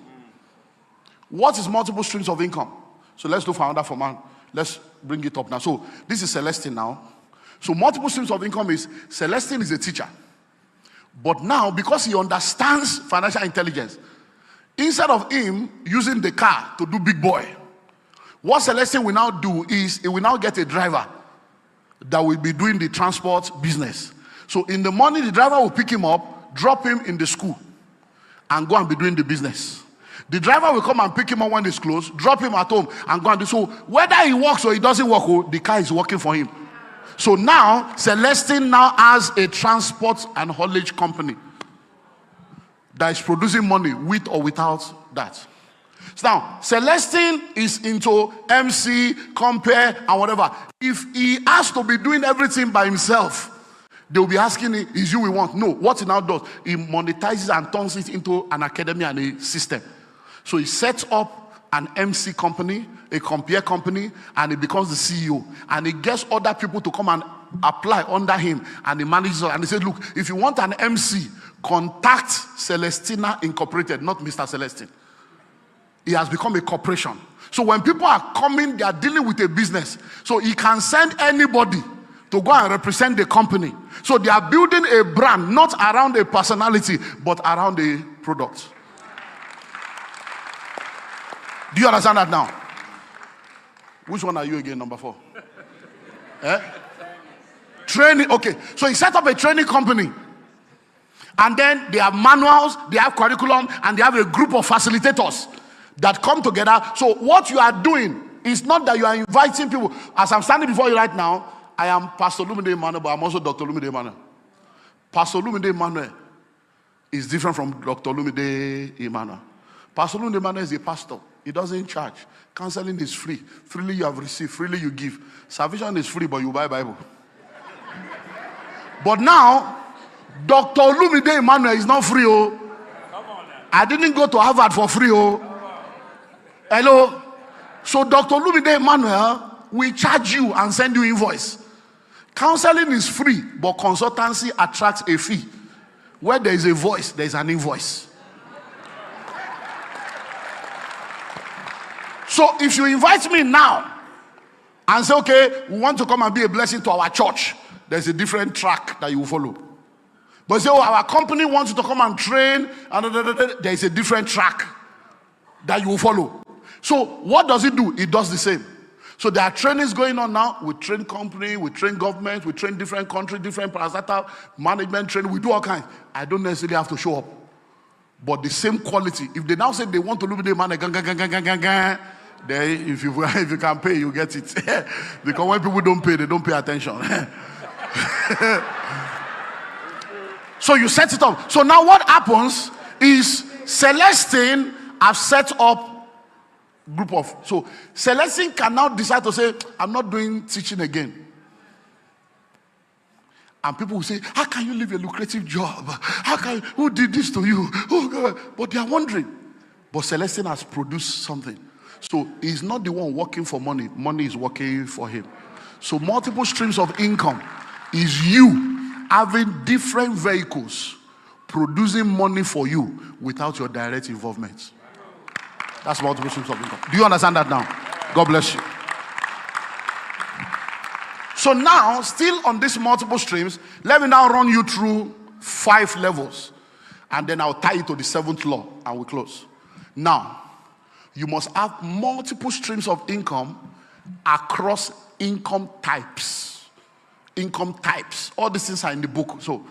What is multiple streams of income? So let's look for another format. Let's bring it up now. So this is Celestine now. So multiple streams of income is, Celestine is a teacher. But now, because he understands financial intelligence, instead of him using the car to do big boy, what Celestine will now do is, he will now get a driver that will be doing the transport business. So in the morning, the driver will pick him up, drop him in the school, and go and be doing the business. The driver will come and pick him up when it's closed, drop him at home, and go and do. So whether he works or he doesn't work, the car is working for him. So now, Celestine now has a transport and haulage company that is producing money with or without that. So now, Celestine is into MC, compare, and whatever. If he has to be doing everything by himself, they will be asking him, is you we want? No. What he now does, he monetizes and turns it into an academy and a system. So he sets up an MC company, a compare company, and he becomes the CEO. And he gets other people to come and apply under him, and he manages it. And he said, look, if you want an MC, contact Celestina Incorporated, not Mr. Celestine. He has become a corporation. So when people are coming, they are dealing with a business. So he can send anybody to go and represent the company. So they are building a brand, not around a personality, but around a product. Do you understand that now? Which one are you again, number 4? Training. Okay. So he set up a training company. And then they have manuals, they have curriculum, and they have a group of facilitators that come together. So what you are doing is not that you are inviting people. As I'm standing before you right now, I am Pastor Olumide Emmanuel, but I'm also Dr. Olumide Emmanuel. Pastor Olumide Emmanuel is different from Dr. Olumide Emmanuel. Pastor Olumide Emmanuel is a pastor. He doesn't charge. Counseling is free. Freely you have received, freely you give. Salvation is free, but you buy Bible. But now, Dr. Olumide Emmanuel is not free. Oh, I didn't go to Harvard for free. Oh, hello. So Dr. Olumide Emmanuel will charge you and send you invoice. Counseling is free, but consultancy attracts a fee. Where there is a voice, there is an invoice. So if you invite me now and say, okay, we want to come and be a blessing to our church, there's a different track that you will follow. But say, oh, our company wants you to come and train, and there is a different track that you will follow. So what does it do? It does the same. So there are trainings going on now. We train company, we train government, we train different countries, different parastatal management training. We do all kinds. I don't necessarily have to show up. But the same quality. If they now say they want to look at the man, then if you can pay, you get it. Because when people don't pay, they don't pay attention. So you set it up. So now what happens is Celestine have set up group of. So Celestine can now decide to say, I'm not doing teaching again. And people will say, how can you leave a lucrative job? Who did this to you? Oh God. But they are wondering. But Celestine has produced something. So he's not the one working for money. Money is working for him. So multiple streams of income is you having different vehicles producing money for you without your direct involvement. That's multiple streams of income. Do you understand that now? God bless you. So now, still on these multiple streams, let me now run you through 5 levels. And then I'll tie it to the 7th law and we'll close. Now, you must have multiple streams of income across income types. Income types. All these things are in the book. So,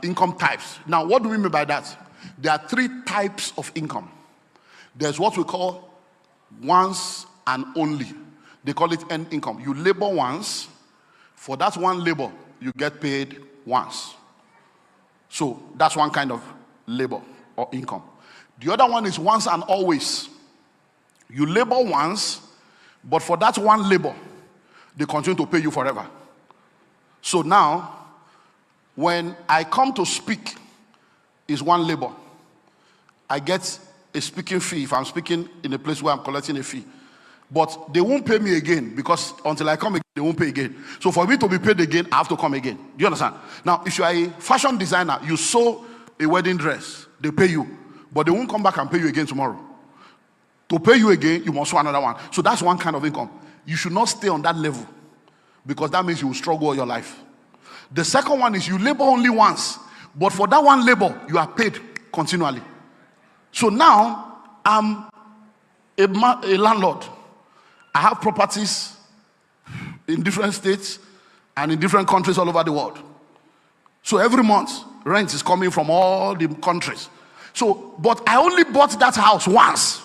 income types. Now, what do we mean by that? There are 3 types of income. There's what we call once and only. They call it end income. You labor once. For that one labor, you get paid once. So that's one kind of labor or income. The other one is once and always. You labor once, but for that one labor, they continue to pay you forever. So now, when I come to speak, is one labor. I get a speaking fee if I'm speaking in a place where I'm collecting a fee. But they won't pay me again because until I come again, they won't pay again. So for me to be paid again, I have to come again. Do you understand? Now, if you are a fashion designer, you sew a wedding dress, they pay you. But they won't come back and pay you again tomorrow. To pay you again, you must sew another one. So that's one kind of income. You should not stay on that level because that means you will struggle all your life. The second one is you labor only once. But for that one labor, you are paid continually. So now, I'm a landlord. I have properties in different states and in different countries all over the world. So every month, rent is coming from all the countries. So, but I only bought that house once.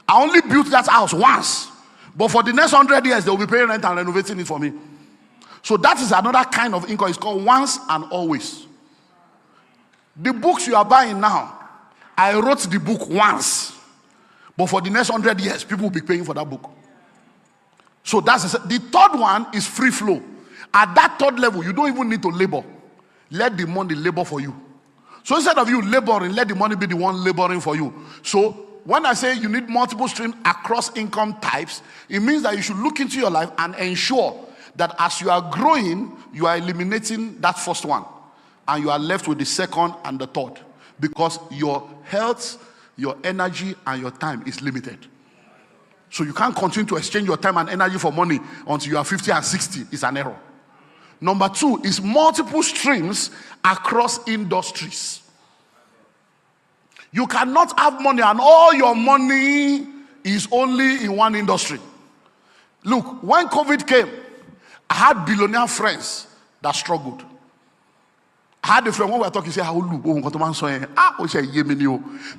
I only built that house once. But for the next 100 years, they will be paying rent and renovating it for me. So that is another kind of income. It's called once and always. The books you are buying now, I wrote the book once. But for the next 100 years, people will be paying for that book. So that's the third one is free flow. At that third level, you don't even need to labor. Let the money labor for you. So instead of you laboring, let the money be the one laboring for you. So when I say you need multiple streams across income types, it means that you should look into your life and ensure that as you are growing, you are eliminating that first one. And you are left with the second and the third. Because your health, your energy, and your time is limited. So you can't continue to exchange your time and energy for money until you are 50 and 60. It's an error. Number two is multiple streams across industries. You cannot have money and all your money is only in one industry. Look, when COVID came, I had billionaire friends that struggled. I had a friend when we were talking, he said,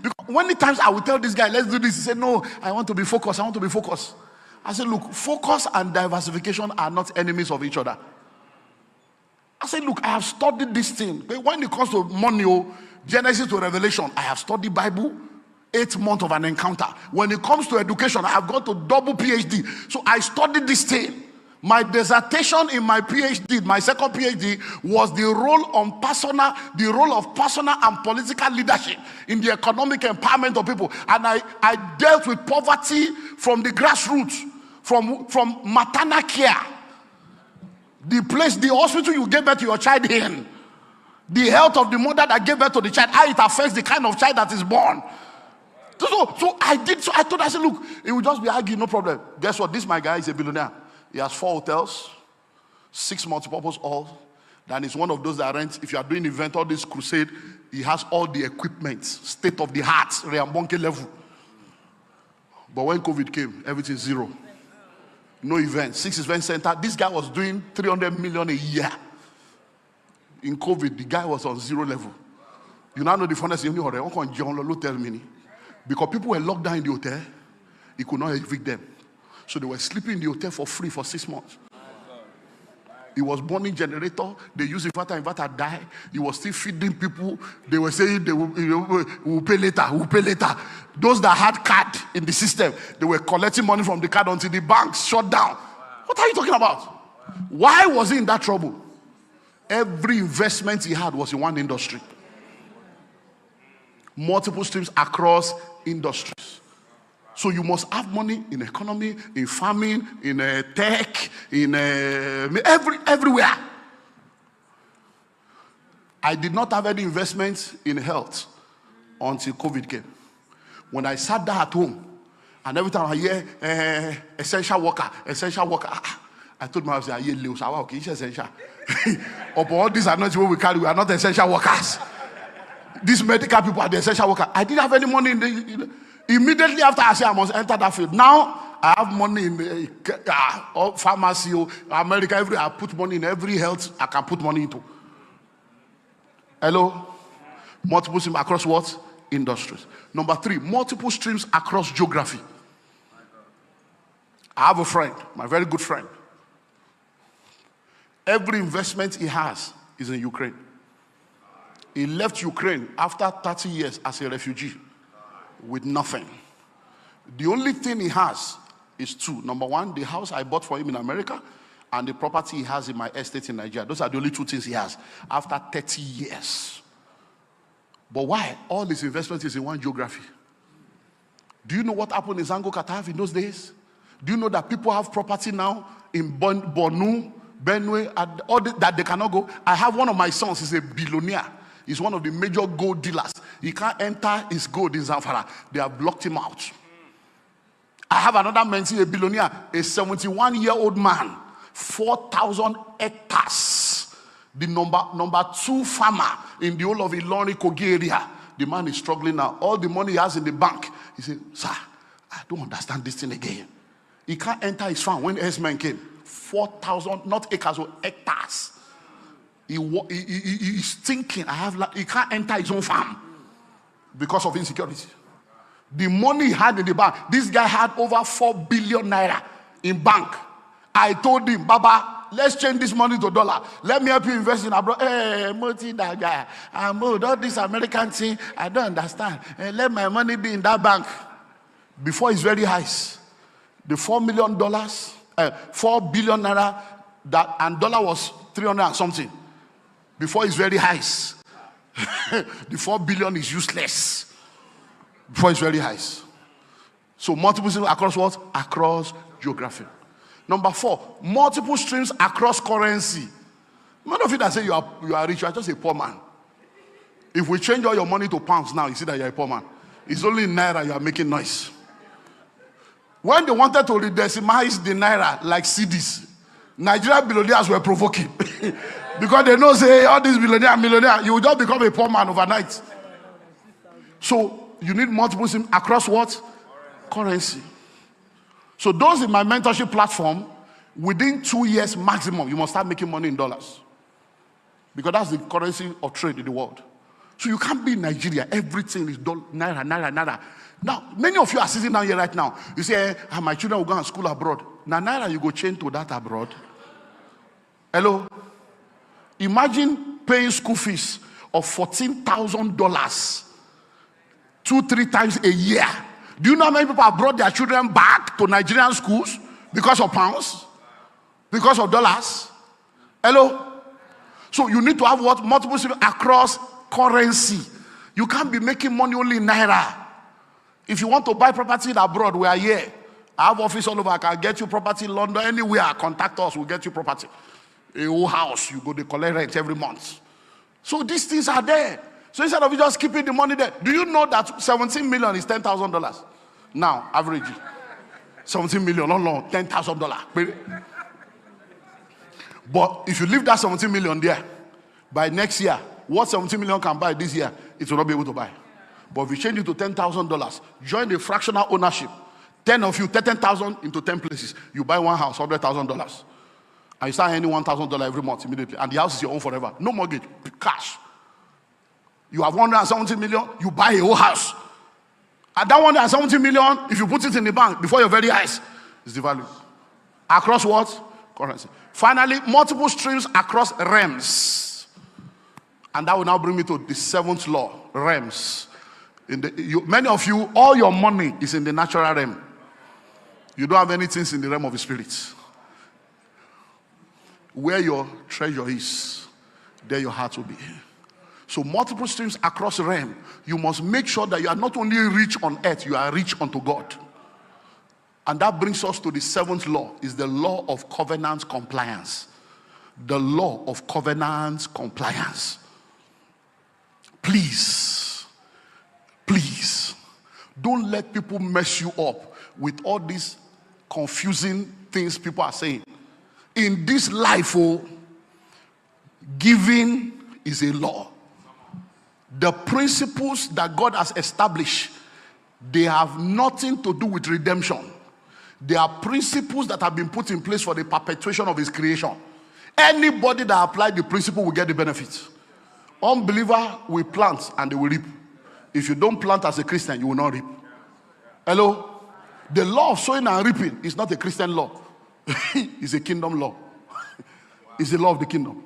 because many times I would tell this guy, let's do this. He said, no, I want to be focused. I want to be focused. I said, look, focus and diversification are not enemies of each other. I said, look, I have studied this thing. When it comes to money, Genesis to Revelation, I have studied Bible, 8 months of an encounter. When it comes to education, I have got to double PhD. So I studied this thing. My dissertation in my PhD, my second PhD, was the role of personal and political leadership in the economic empowerment of people. And I dealt with poverty from the grassroots, from maternal care, the hospital you gave birth to your child in, the health of the mother that gave birth to the child, how it affects the kind of child that is born. So I said, look, it will just be argued, no problem. Guess what? This my guy is a billionaire. He has 4 hotels, 6 multipurpose halls. Then he's one of those that rent. If you are doing event, all this crusade, he has all the equipment, state of the art, Rayambonke level. But when COVID came, everything zero. No event. 6 event center. This guy was doing 300 million a year. In COVID, the guy was on zero level. You now know the funnest thing. Tell me. Because people were locked down in the hotel, he could not evict them. So they were sleeping in the hotel for free for 6 months. He was burning generator. They used inverter died. He was still feeding people. They were saying they will pay later. We'll pay later. Those that had card in the system, they were collecting money from the card until the banks shut down. What are you talking about? Why was he in that trouble? Every investment he had was in one industry. Multiple streams across industries. So you must have money in economy, in farming, in tech, in everywhere. I did not have any investment in health until COVID came. When I sat down at home, and every time I hear essential worker, I told myself, I hear Leo, okay, it's essential. But all these are not what we carry. We are not essential workers. These medical people are the essential workers. I didn't have any money in the. Immediately after I said I must enter that field. Now I have money in the pharmacy, America, I put money in every health I can put money into. Hello? Multiple streams across what? Industries. Number 3, multiple streams across geography. I have a friend, my very good friend. Every investment he has is in Ukraine. He left Ukraine after 30 years as a refugee with nothing. The only thing he has is 2. Number 1, the house I bought for him in America, and the property he has in my estate in Nigeria. Those are the only 2 things he has after 30 years. But why? All his investment is in one geography. Do you know what happened in Zango Katav in those days? Do you know that people have property now in Bornu, Benue, and all that they cannot go? I have one of my sons, he's a billionaire. He's one of the major gold dealers. He can't enter his gold in Zamfara. They have blocked him out. I have another man, a billionaire, a 71-year-old man, 4,000 hectares. The number 2 farmer in the whole of Ilori Kogi area. The man is struggling now. All the money he has in the bank. He said, sir, I don't understand this thing again. He can't enter his farm when S-Men came. 4,000, not acres, or hectares. He's thinking, he can't enter his own farm because of insecurity. The money he had in the bank, this guy had over 4 billion naira in bank. I told him, Baba, let's change this money to dollar. Let me help you invest in abroad. Hey, multi that guy. All this American thing, I don't understand. Let my money be in that bank. before it's very high. The $4 million, 4 billion naira, that and dollar was 300 and something. Before it's very high. The 4 billion is useless. Before it's very high. So multiple streams across what? Across geography. Number 4, multiple streams across currency. None of you that say you are rich, you are just a poor man. If we change all your money to pounds now, you see that you're a poor man. It's only in naira you are making noise. When they wanted to redecimalize the naira like CDs, Nigerian billionaires were provoking. Because they know, say, all these millionaire, you will just become a poor man overnight. So you need multiple streams across what? Currency. So those in my mentorship platform, within 2 years maximum, you must start making money in dollars. Because that's the currency of trade in the world. So you can't be in Nigeria. Everything is naira. Now, many of you are sitting down here right now. You say, my children will go to school abroad. Now, naira, you go change to that abroad. Hello? Imagine paying school fees of $14,000 2-3 times a year. Do you know how many people have brought their children back to Nigerian schools because of pounds? Because of dollars? Hello? So you need to have what? Multiple streams across currency. You can't be making money only in naira. If you want to buy property abroad, we are here. I have office all over. I can get you property in London, anywhere. Contact us, we'll get you property. A whole house, you go to collect rent every month. So these things are there. So instead of you just keeping the money there, do you know that 17 million is $10,000? Now, average. 17 million, no, $10,000. But if you leave that 17 million there, by next year, what 17 million can buy this year, it will not be able to buy. But if you change it to $10,000, join the fractional ownership. 10 of you, 10,000 into 10 places. You buy one house, $100,000. And you start earning $1,000 every month immediately. And the house is your own forever. No mortgage, cash. You have 170 million, you buy a whole house. And that 170 million, if you put it in the bank before your very eyes, is the value. Across what? Currency. Finally, multiple streams across realms. And that will now bring me to the 7th law, realms. Many of you, all your money is in the natural realm. You don't have anything in the realm of the spirit. Where your treasure is, there your heart will be. So multiple streams across realm. You must make sure that you are not only rich on earth, you are rich unto God. And that brings us to the 7th law, is the law of covenant compliance. The law of covenant compliance. Please, don't let people mess you up with all these confusing things people are saying. In this life, giving is a law. The principles that God has established, they have nothing to do with redemption. They are principles that have been put in place for the perpetuation of his creation. Anybody that applies the principle will get the benefit. Unbeliever will plant and they will reap. If you don't plant as a Christian, you will not reap. Hello? The law of sowing and reaping is not a Christian law. It's a kingdom law. It's the law of the kingdom.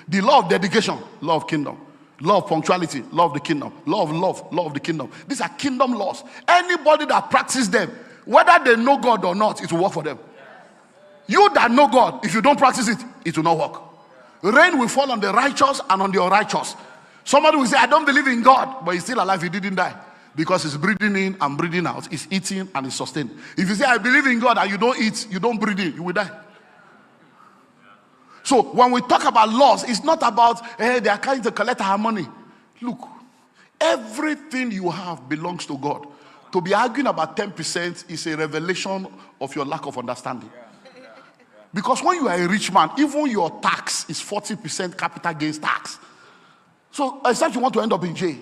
The law of dedication, law of kingdom. Law of punctuality, law of the kingdom. Law of love, law of the kingdom. These are kingdom laws. Anybody that practices them, whether they know God or not, it will work for them. You that know God, if you don't practice it, it will not work. Rain will fall on the righteous and on the unrighteous. Somebody will say, I don't believe in God, but he's still alive, he didn't die. Because he's breathing in and breathing out. He's eating and he's sustained. If you say, I believe in God and you don't eat, you don't breathe in, you will die. So when we talk about laws, it's not about, hey, they are trying to collect our money. Look, everything you have belongs to God. To be arguing about 10% is a revelation of your lack of understanding. Because when you are a rich man, even your tax is 40% capital gains tax. So except you want to end up in jail.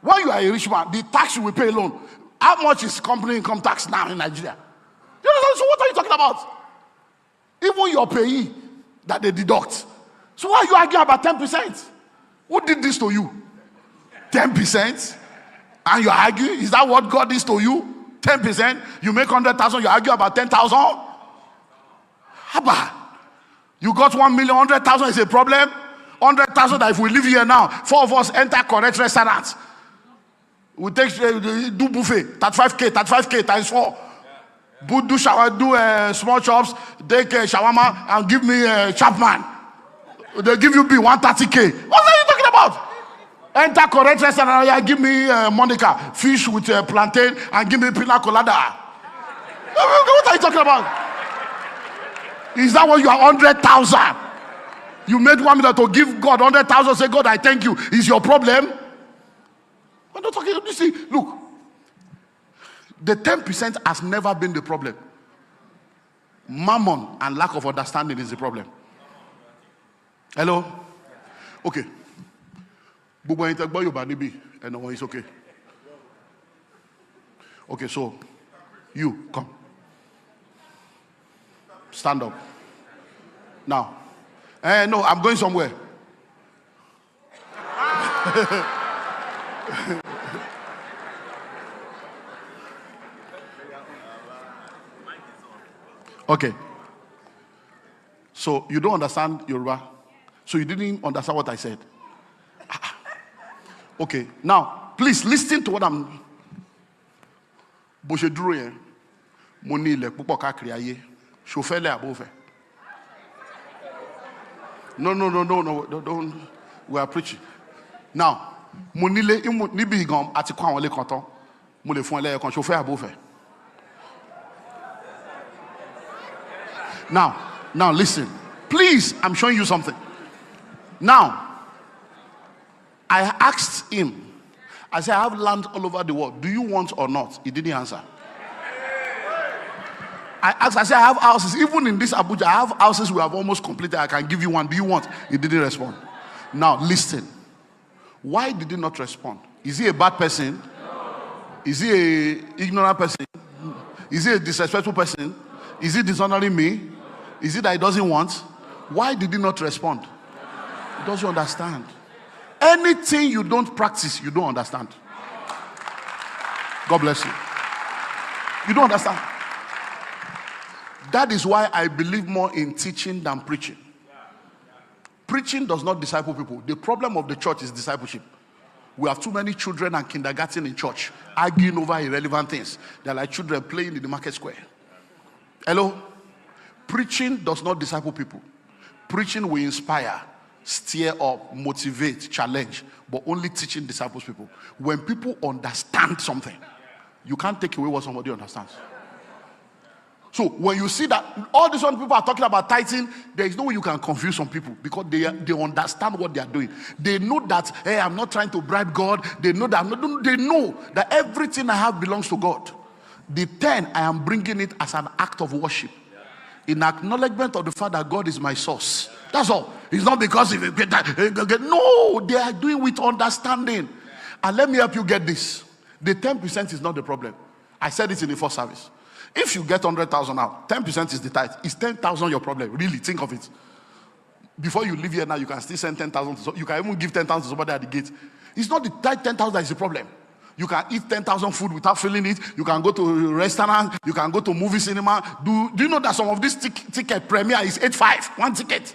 When you are a rich man, the tax you will pay alone. How much is company income tax now in Nigeria? So what are you talking about? Even your payee that they deduct. So why are you arguing about 10%? Who did this to you? 10%? And you argue, is that what God is to you? 10%? You make 100,000, you argue about 10,000? Haba. You got 1 million, 100,000 is a problem. 100,000 that if we live here now, 4 of us enter correct restaurants. We take do buffet, 35K times 4. Do small chops, take shawarma, and give me Chapman. They give you 130K. What are you talking about? Enter correct restaurant, give me Monica fish with plantain, and give me pina colada. What are you talking about? Is that what you are? 100,000. You made 1 million to give God 100,000. Say, God, I thank you. Is your problem? I'm not talking. You see, look, the 10% has never been the problem. Mammon and lack of understanding is the problem. Hello? Okay. And it's okay. Okay, so you come. Stand up. Now. No, I'm going somewhere. Okay. So you don't understand Yoruba. So you didn't understand what I said. Okay. Now, please listen to what I'm. Bosheduro monile pupoka kriaye. Shofele above. No, don't. We are preaching. Now, monile nibi gam ati kwa wole konton. Mo le fun ele kon chauffeur above. Now listen. Please, I'm showing you something. Now, I asked him. I said, I have land all over the world. Do you want or not? He didn't answer. I asked, I said, I have houses. Even in this Abuja, I have houses we have almost completed. I can give you one. Do you want? He didn't respond. Now, listen. Why did he not respond? Is he a bad person? Is he an ignorant person? Is he a disrespectful person? Is he dishonoring me? Is it that he doesn't want? Why did he not respond? He doesn't understand. Anything you don't practice, you don't understand. God bless you. You don't understand. That is why I believe more in teaching than preaching. Preaching does not disciple people. The problem of the church is discipleship. We have too many children and kindergarten in church arguing over irrelevant things. They're like children playing in the market square. Hello? Preaching does not disciple people. Preaching will inspire, stir up, motivate, challenge, but only teaching disciples people. When people understand something, you can't take away what somebody understands. So when you see that all these other people are talking about tithing, there is no way you can confuse some people because they understand what they are doing. They know that, hey, I'm not trying to bribe God. They know that they know that everything I have belongs to God. The 10, I am bringing it as an act of worship. In acknowledgement of the fact that God is my source. That's all. It's not because if you get that. No, they are doing with understanding. And let me help you get this. The 10% is not the problem. I said it in the first service. If you get 100,000 out, 10% is the tithe. Is 10,000 your problem? Really, think of it. Before you leave here now, you can still send 10,000. You can even give 10,000 to somebody at the gate. It's not the tithe 10,000 that is the problem. You can eat 10,000 food without feeling it. You can go to a restaurant. You can go to movie cinema. Do you know that some of this ticket premiere is 8.5, one ticket?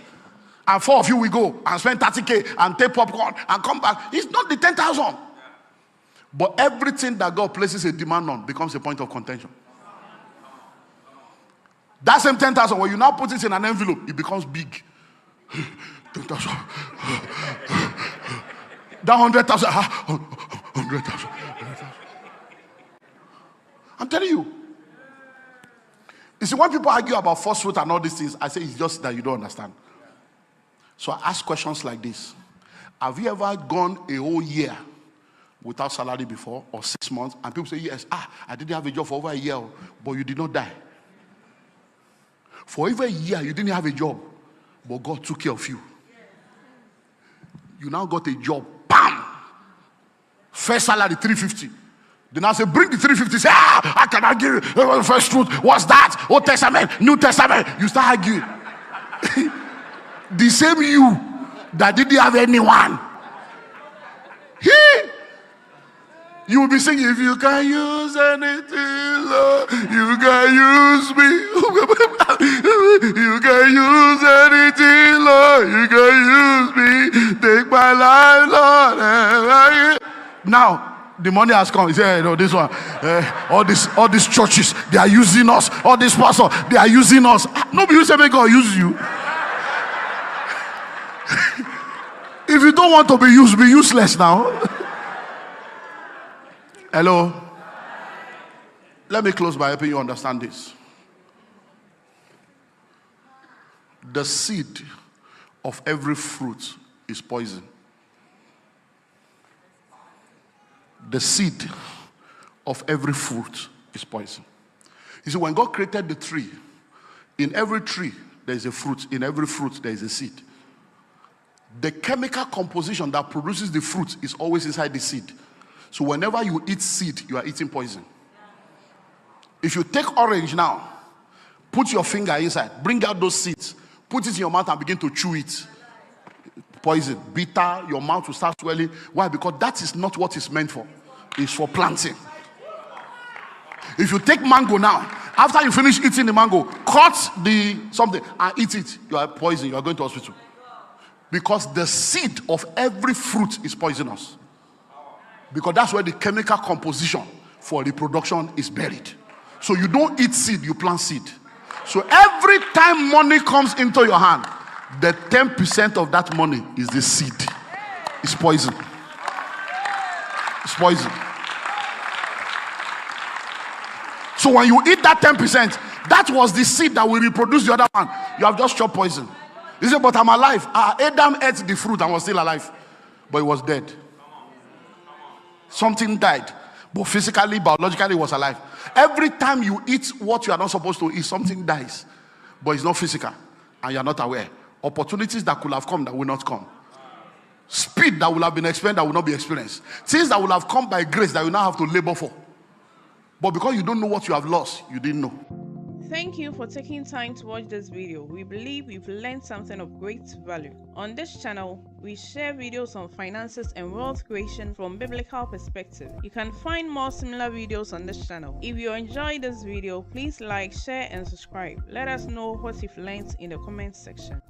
And 4 of you will go and spend 30K and take popcorn and come back. It's not the 10,000. But everything that God places a demand on becomes a point of contention. That same 10,000, when you now put it in an envelope, it becomes big. 10,000. That 100,000. 100,000. I'm telling you. You see, when people argue about false fruit and all these things, I say it's just that you don't understand. So I ask questions like this. Have you ever gone a whole year without salary before, or 6 months, and people say, yes, I didn't have a job for over a year, but you did not die. For over a year, you didn't have a job, but God took care of you. You now got a job, bam! First salary, 350. Then I say, bring the 350. Say, I cannot give you first fruit. What's that? Old Testament, New Testament. You start arguing. The same you that didn't have anyone. You will be singing, if you can use anything, Lord, you can use me. You can use anything, Lord, you can use me. Take my life, Lord. Now, The money has come. He said, this one, all these churches, they are using us. All these pastors, they are using us. Nobody you say make God use you. If you don't want to be used, be useless now. Hello? Let me close by helping you understand this. The seed of every fruit is poison. The seed of every fruit is poison. You see, when God created the tree, in every tree there is a fruit. In every fruit there is a seed. The chemical composition that produces the fruit is always inside the seed. So whenever you eat seed, you are eating poison. If you take orange now, put your finger inside, bring out those seeds, put it in your mouth and begin to chew it. Poison, bitter, your mouth will start swelling. Why? Because that is not what it's meant for. It's for planting. If you take mango now, after you finish eating the mango, cut the something and eat it, you are poison. You are going to hospital. Because the seed of every fruit is poisonous. Because that's where the chemical composition for reproduction is buried. So you don't eat seed, you plant seed. So every time money comes into your hand, the 10% of that money is the seed. It's poison. It's poison. So when you eat that 10%, that was the seed that will reproduce the other one. You have just chopped poison. You say, but I'm alive. Adam ate the fruit and was still alive. But he was dead. Something died. But physically, biologically, he was alive. Every time you eat what you are not supposed to eat, something dies. But it's not physical. And you are not aware. Opportunities that could have come that will not come. Speed that will have been experienced that will not be experienced. Things that will have come by grace that you now have to labor for. But because you don't know what you have lost, you didn't know. Thank you for taking time to watch this video. We believe you've learned something of great value. On this channel, we share videos on finances and wealth creation from biblical perspective. You can find more similar videos on this channel. If you enjoyed this video, please like, share and subscribe. Let us know what you've learned in the comment section.